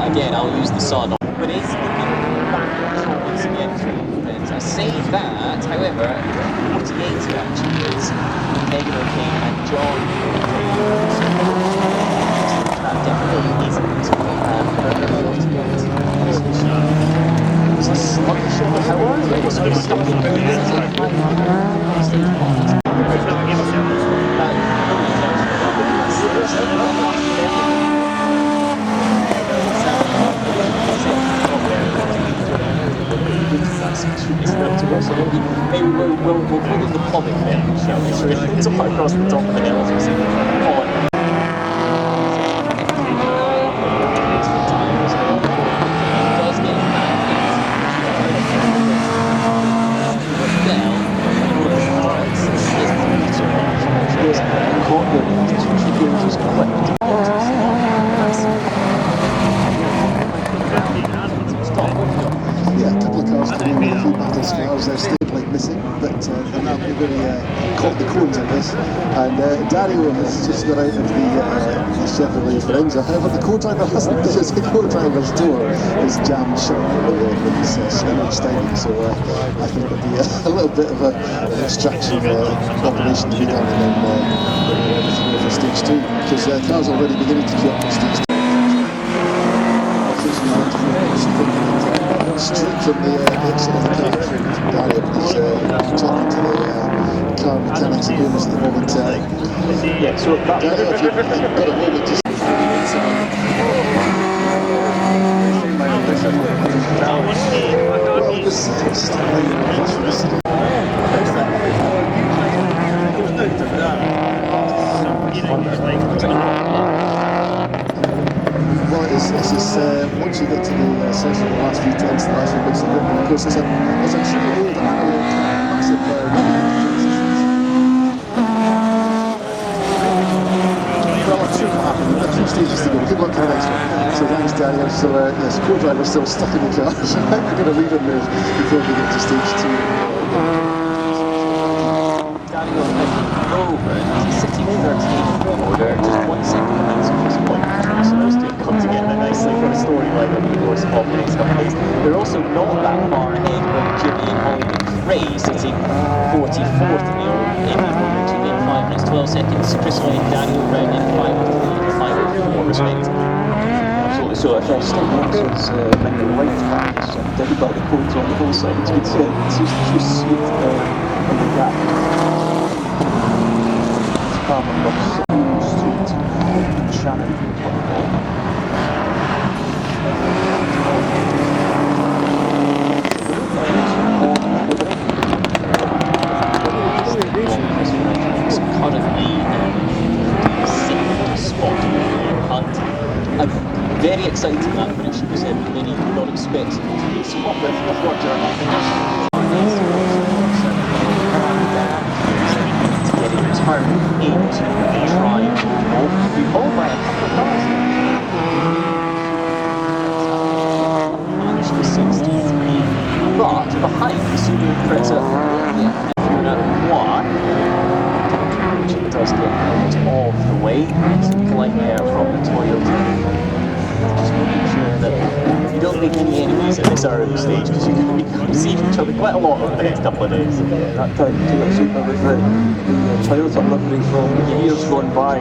Again, I'll use the sun, but it's looking back once again through events. I say that, however, 48 actually is Edgar King and John that definitely isn't 48. It's a sluggish over power, it was sort of stuck in the maybe we'll call them the plumbing then, shall we? So it's all across the top of the hill as we see on. Yeah, a couple of cars came in with a few battle scars. They're still missing, but they really caught the cones, I guess. And Dario has just got out of the Chevrolet Forenza. However, the co-driver hasn't, because the co-driver's door is jammed shut with his sandwich styling. So I think there'll be a little bit of an extraction operation to be done, and then everything over stage 2, because cars already beginning to queue up for stage 2. Straight from the exit of the car from Dario, he's talking to the car mechanics and owners at the moment. Yeah, so Dario, if you've got a moment to well, this is once you get to the session, the last few tenths, the last few bits of it, of course, there's a truly old analog massive well, I'm sure it'll happen. We've got 3 stages to go. Good luck for the next one. So thanks, Daniel. So yes, co-driver's still stuck in the car. So I'm going to leave him there before we get to stage 2. Daniel over, sitting 13th order, just 1 second behind Chris Point. So those two come together nicely for a storyline over the course of the next couple of days. They're also not that far ahead of Jimmy and Holly McRae, sitting 44th in the order, Jimmy in 5 minutes 12 seconds, Chris Point and Daniel Brown in 5:03 and 5:04 respectively. absolutely. So if I still notice many light patches down by the cones on the hillside, it's good to just see it in the gap. It's car number 7 Street, Shannon. It's currently in 6th spot in the hunt. I'm very excited that finish. It was many not expecting to be spot with Roger. Getting turn 8 try we hold by a couple of cars. Managed to 63, but behind the Subaru Impreza, if you're at 1, it does get out of the way. Some flight there from the Toyota. Just making sure that you don't make any enemies at this early stage, because you're going to be seeing each other quite a lot over the next couple of days. Yeah, that time Toyota Supra with the Toyota livery from years gone by.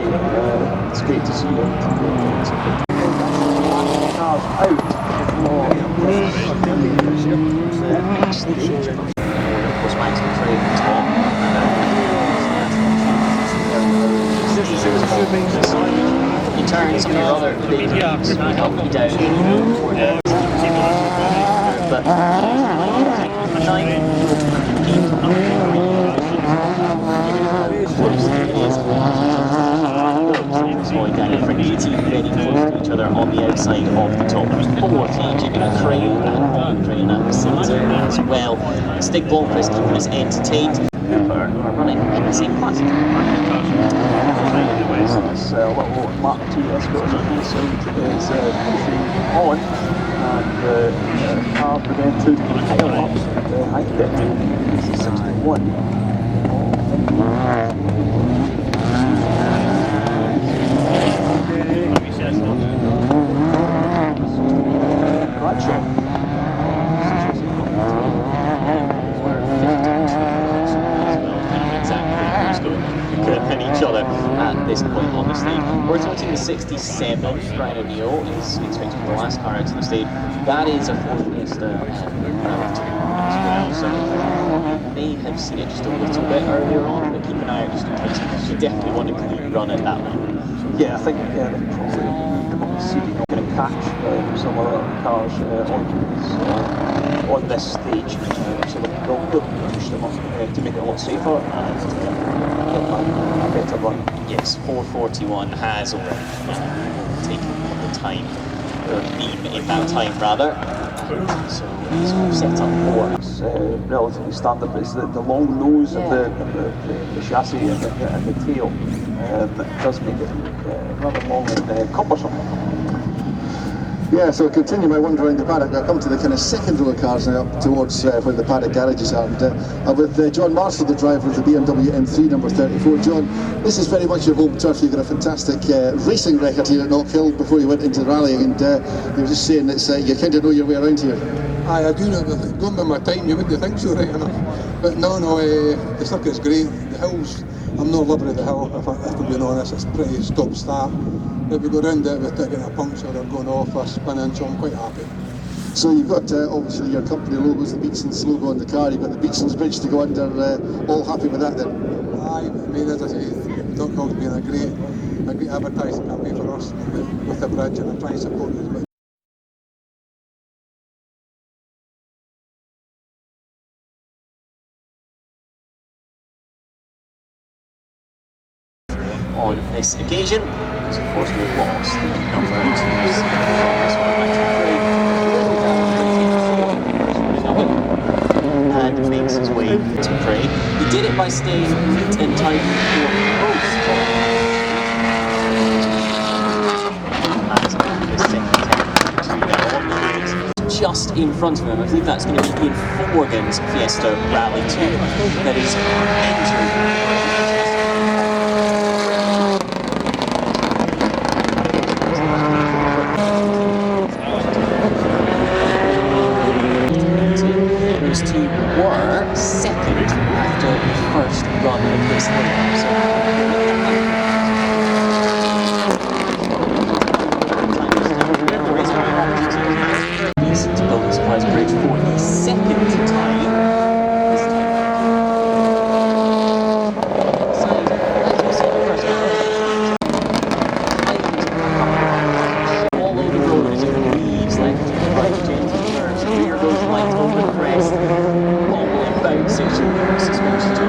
It's great to see it. Cars out for Stage. Of course, Max McRae at the top. In terms turn some of your other big help you down for the but Daniel Franchitti very close to each other on the outside of the top four. TJ McRae and McRae as well. Stig Blomqvist keeping us entertained. Cooper are running in the same class. This little Mark II Escort is pushing on, and the car prevented pile up the high deck. This is 61. Each other at this point on the stage. We're talking the 67, Brian O'Neill is expected to be the last car out to the stage. That is a Ford Fiesta as well, so you may have seen it just a little bit earlier on, but keep an eye out just in case, because you definitely want to clean run at that one. Yeah, I think they're probably seeing going to catch some other cars on this stage, so they'll push them up to make it a lot safer and a better run. Yes, 441 has already taken the time, or been in that time rather, so it's all set up for. It's relatively standard, but it's the long nose of the chassis and the tail that does make it rather long and cumbersome. Yeah, so continue my wander around the paddock. I'll come to the kind of second row of cars now up towards where the paddock garages are. And with John Marshall, the driver of the BMW M3 number 34. John, this is very much your home turf. You've got a fantastic racing record here at Knockhill before you went into rallying, and you were just saying that you kind of know your way around here. Aye, I do know. Going by my time, you wouldn't think so, right enough. But no, the circuit's great. The hills, I'm not loving the hill, if I'm being honest. It's pretty stop-start. If we go round it without getting a puncture or going off or spinning, so I'm quite happy. So you've got obviously your company logos, the Beatsons logo on the car, you've got the Beatsons bridge to go under, all happy with that then? Aye, I mean, as I say, Knockhill's been a great advertising company for us with the bridge, and I try and support it as much. On this occasion, because of course we've lost the number 2 and makes his way to McRae. He did it by staying neat and tight for most. Just in front of him, I believe that's going to be Ian Morgan's Fiesta Rally 2 that is entering. Those two were second after the first run of this thing. Decent building supplies bridge for the second time. All over the road as it weaves left to right, gentle curves. Here goes light over the crest. Wobbling bouncing to suspension to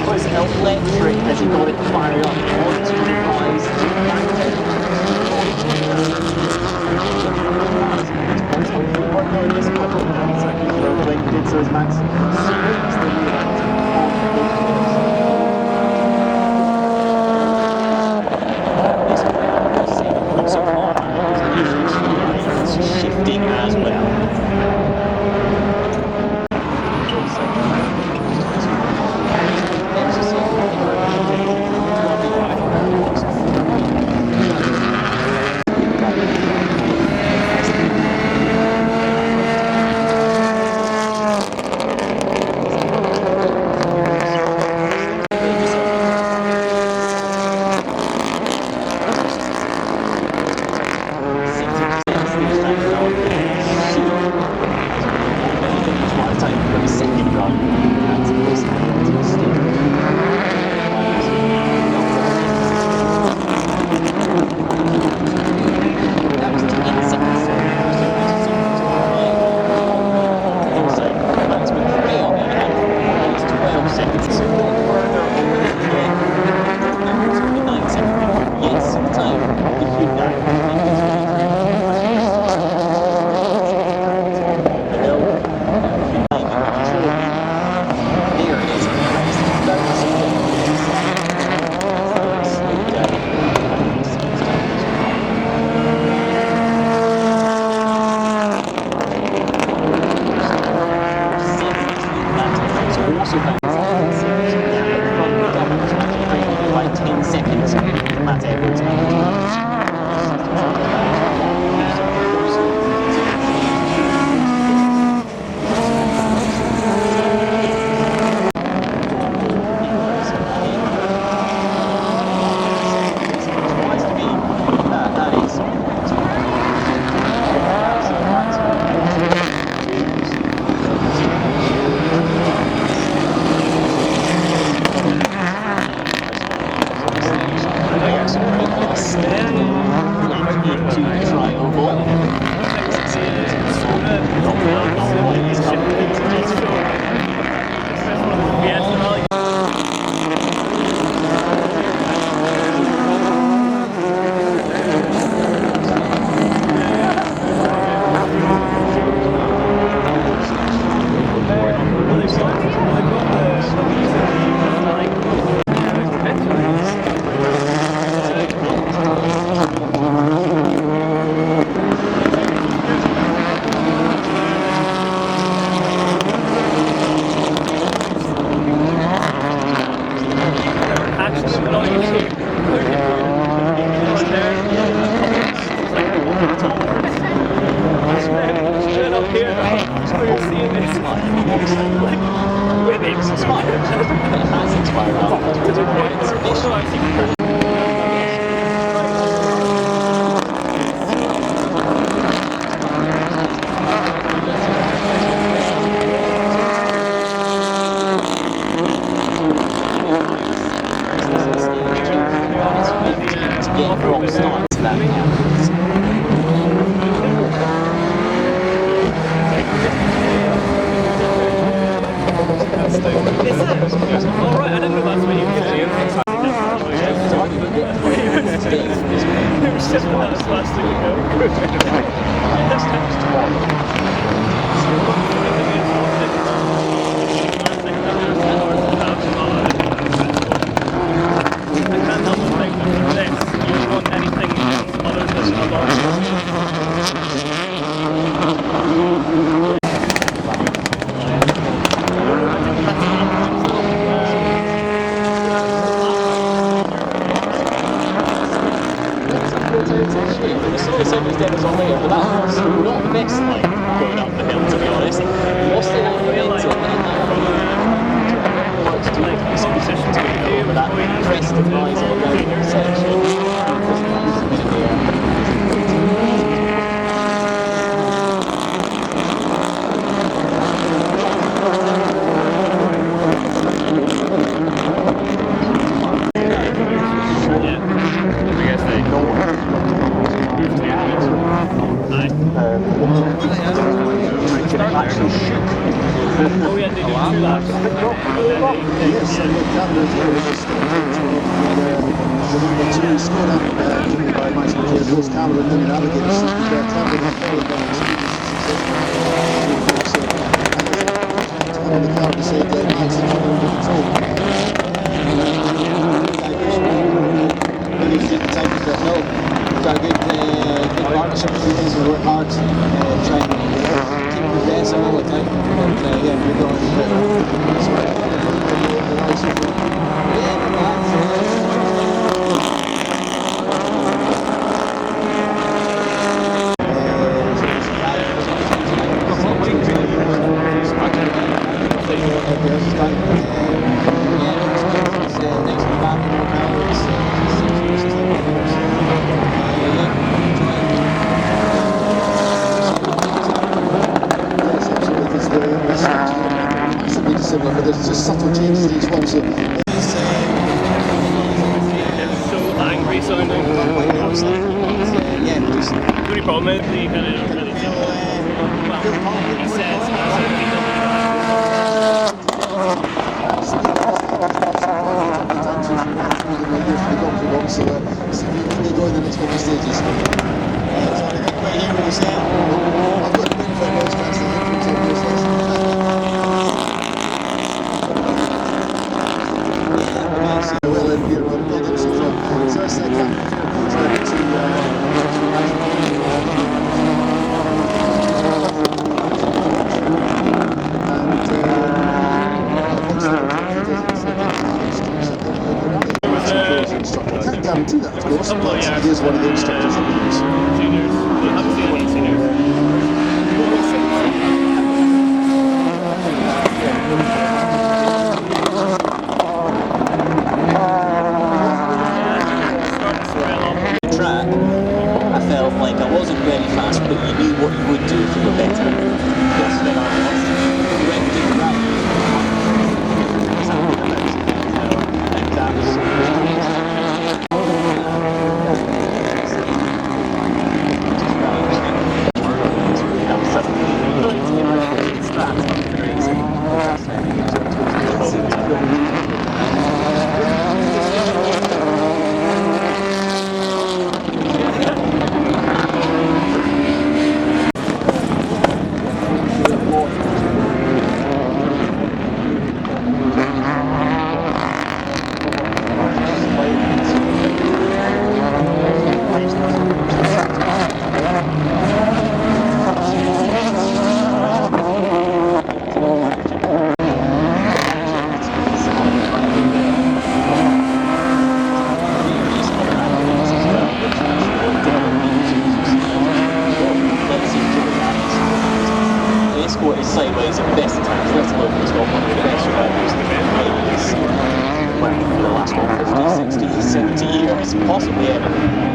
was electric as he got it fired up onto the rise back did so as Max shifting as well. Sideways at best times, let's look, it's got one of the best drivers. well, for the last 50, 60, 70 years, possibly ever.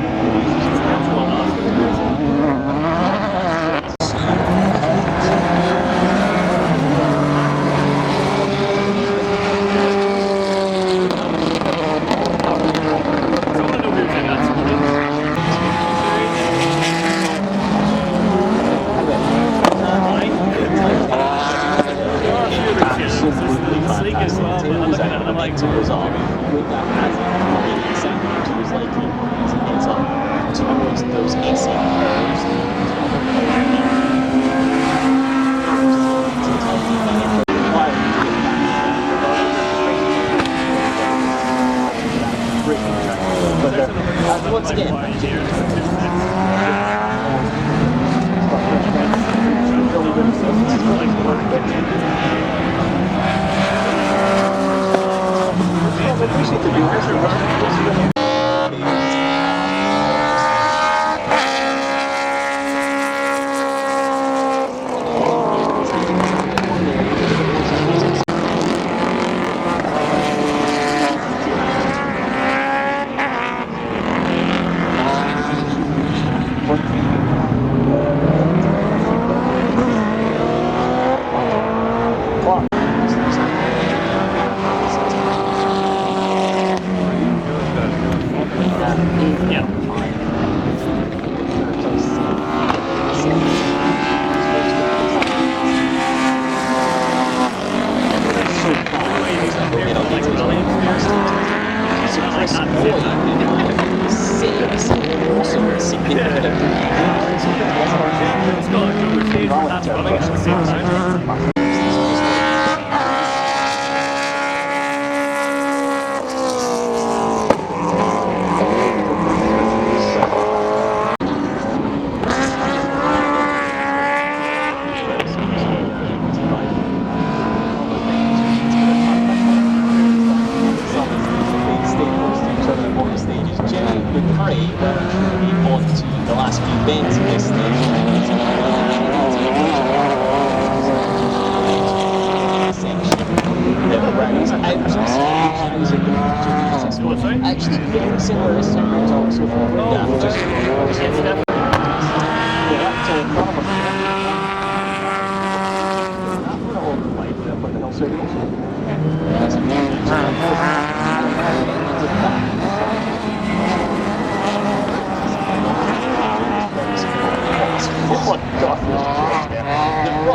Was off with that as he was like he heads up towards those AC curves. But once again, McRae onto the last few bends of this stage. Actually, very similar this time. It's also the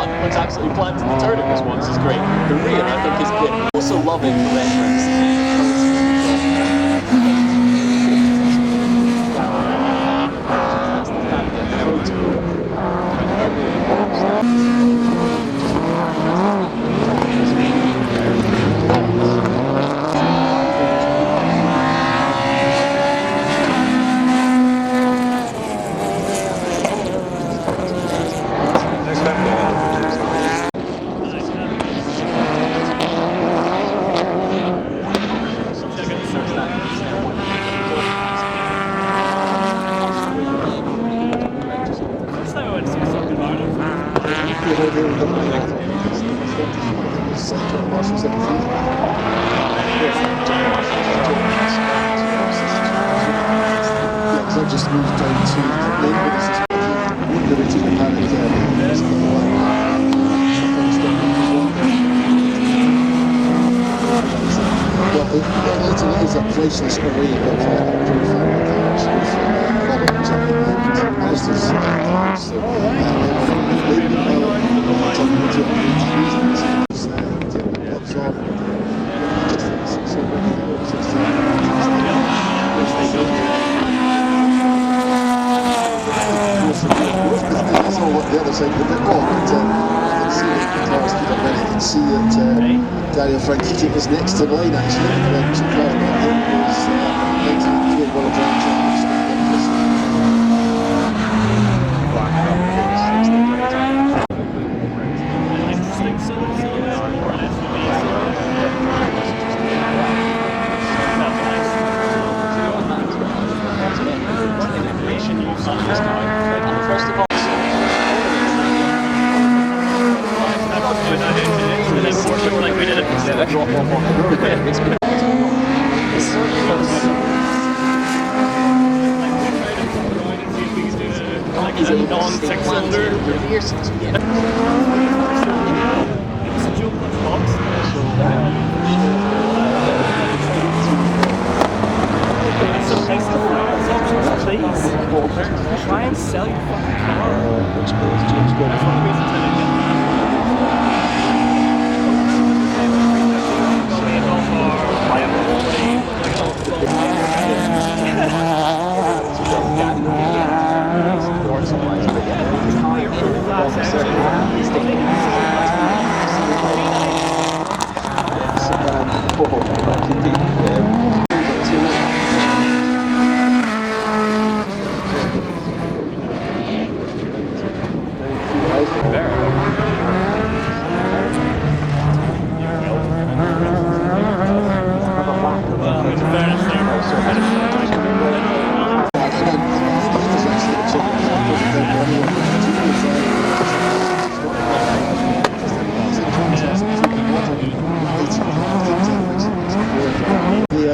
front looks absolutely planned in the turn in this one, this is great. The rear, I think, is good. Also loving the reference. I just moved down to late with this originally had it is a priceless array of profiles the other side of the bit wrong, but you can see that the cars keep it ready. You can see that Dario Franchitti is next to the line actually, which was 19 World Grand Champions. First of all, like we did it. the rear seats we get. Please try and sell your fucking car. Which is James Gordon.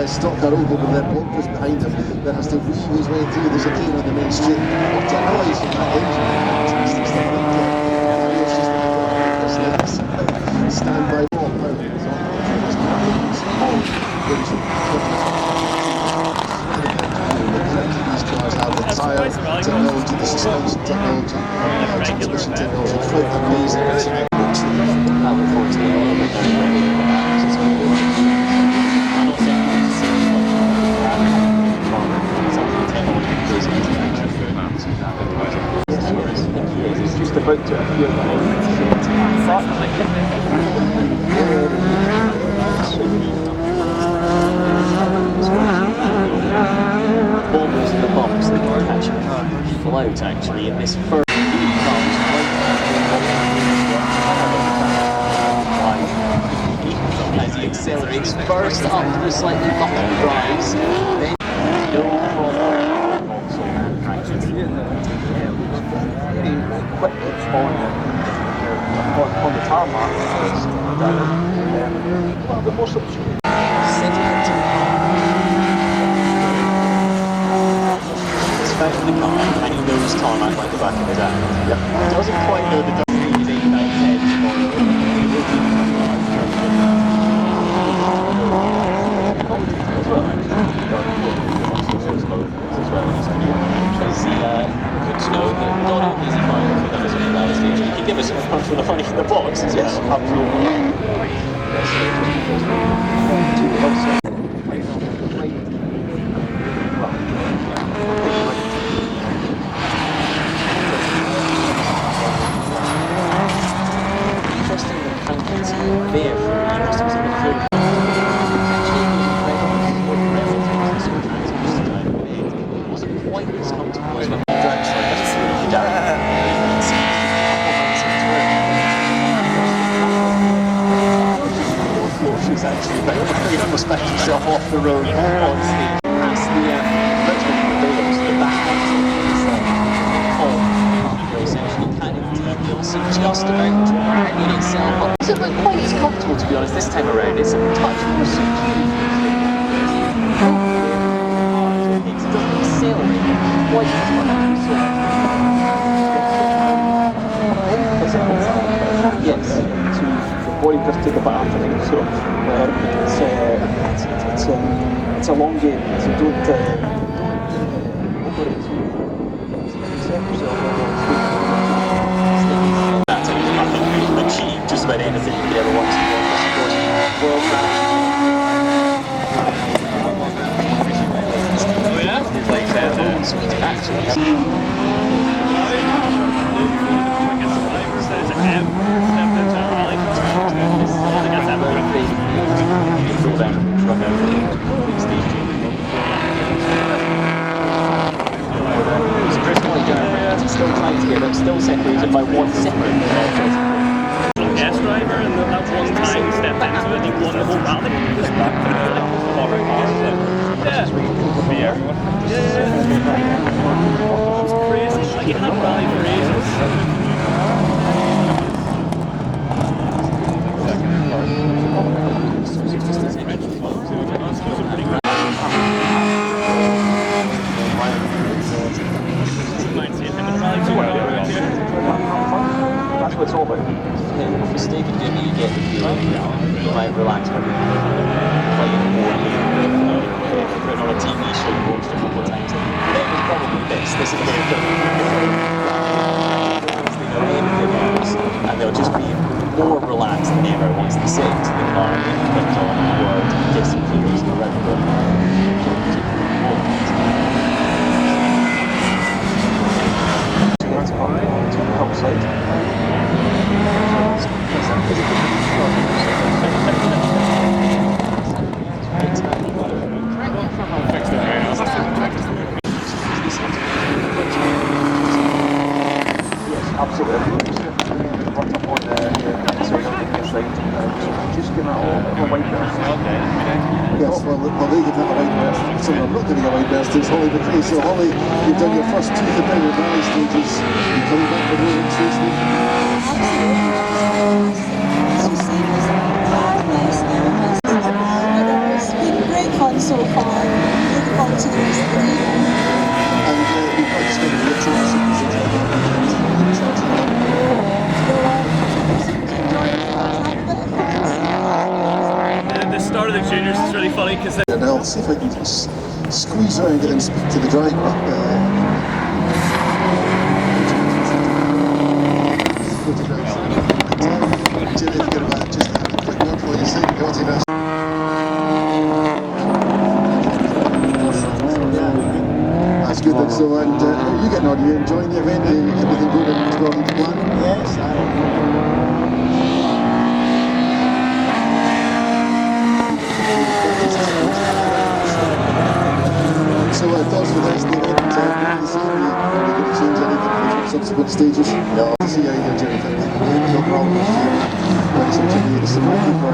Stock car over with their blockers behind him that has to weave his way through the chicane on the main street. What a noise from that engine! Fantastic stuff like that. It's just standby ball power. These cars have the tyre technology, the suspension technology, transmission technology, quite amazing. I look forward to it. Just about to appear Almost the bumps that were actually float actually in this first as he accelerates first up to a slightly bumpy rise, then no problem console manufacturing. quick on the tarmac. Well, the more substitute. Especially the car, and he knows tarmac like the back of his hand. Yep. He doesn't quite know the distance he's 8 out 10 good to know that not only is he fine with us in the stage, he can give us a run for the money in the box as well. Interesting encounter there for you must have been through. Quite as comfortable as when we drive she's actually about to almost back himself off the road on stage past the Richmond Rails, the back of essentially kind of deals and just about dragging itself up. It's not quite as comfortable to be honest this time around, it's a touch more secure. Yes, the body does take a bath, I think, so it's a long game, so don't achieve just about anything you could ever want to do. World sweet actually. Still trying to get it, still separated by 1 second. Gas driver, and that one time he stepped into it, he won the whole rally. Just back to the forward car. Yeah. It was crazy. Like, he had rally for ages. Might see him in the rally too. what it's all about. If mistaken, maybe you get the feeling you might relax when you're playing more putting on a TV show you watched a couple of times. That was probably this. This is their thing. They know anything else, and they'll just be more relaxed than ever once they sit into the car and get clicked on the world, disappears around the Yes, well, they give that a wide berth. So I'm not giving a wide berth to Holly McRae. So Holly, you've done your first two competitive rally stages. You're coming back with more interesting. It's been great fun so far. Looking forward to the rest of the day. And you've got just going to be a The start of the juniors is really funny because and I'll see if I can just squeeze around and speak to the driver. That's good. And so, and how are you getting on? Are you enjoying the event? Everything good according to plan? Yes, So thoughts for the rest of the event, really see are you going to change anything for subsequent stages? No. To see how you're doing things. No problem. When it's actually the similar people.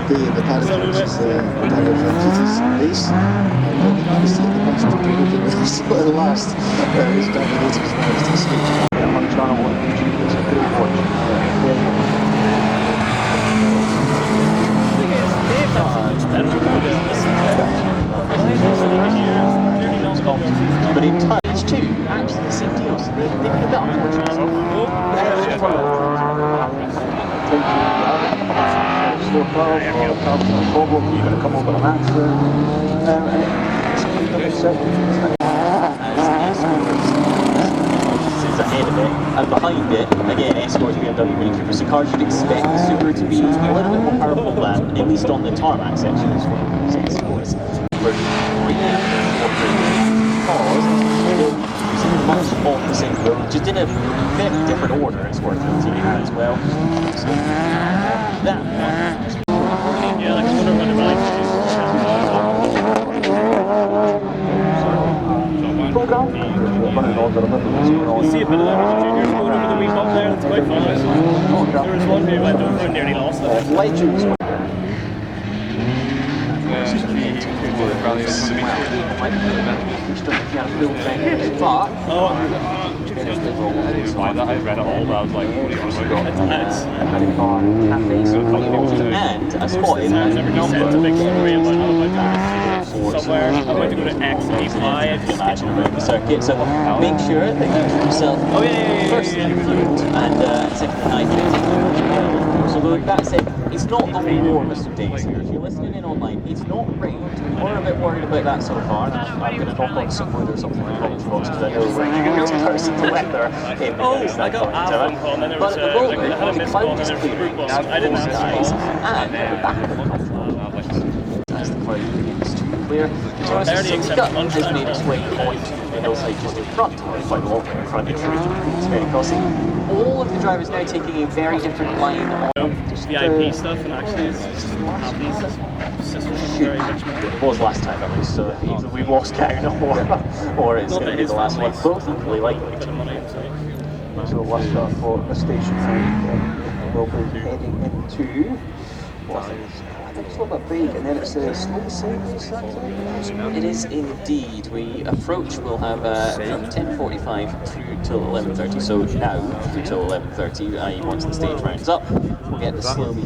Day in the paddock, which is kind of Kitty's base. And the managed to get the bunch of people open there. So at last, his dominator has managed to escape. I'm on the channel on YouTube, it's a great watch. But in touch too, actually the same deals. They can be better unfortunately. Slow cars, or problem, you're going to come over an accident. Is ahead of it, and behind it, again, Escorts, BMW, Mini Cooper, so cars you'd expect the Subaru to be a little bit more powerful than, at least on the tarmac section, is what Escorts. Much of the same boat, just in a very different order, it's worth noting as well. So, that one. yeah, like I wonder when the rally you see a bit of that with the juniors going over the week up there, it's quite fun. There was one who went over and nearly lost it. Legends. I read it all, but I was like, what have I got? And I spotted I've never a said number a big story about how I went to somewhere. I went to go to X85. imagine around the circuit. So make sure that you keep yourself firstly fueled and secondly hydrated. So that said, it's not the warmest of days here. If you're listening in online, it's not rained. We're a bit worried about that so far. I'm going to knock on some wood or something in the comments box because I know we're in comparison to weather. I got a phone call and then there was but at the moment, I had a the missed call cloud and is there was a clearing, group it's I didn't full answer. skies, and at the back of the country, as the cloud begins to clear, the sun has made its way onto the hillside just in front, quite a long way in front, it's very crossing. All of the drivers now taking a very different line on VIP stuff, and actually it's very rich man. it was last time at least, so either we've lost count or it's going to be the last one. Both equally likely. So last stop for the station now, we'll be heading into I think it's a little bit big, and then it's a slow sailing. It is indeed. We approach, we'll have from 10:45 through till 11:30, so now through till 11:30, once the stage rounds up, we'll get the slowly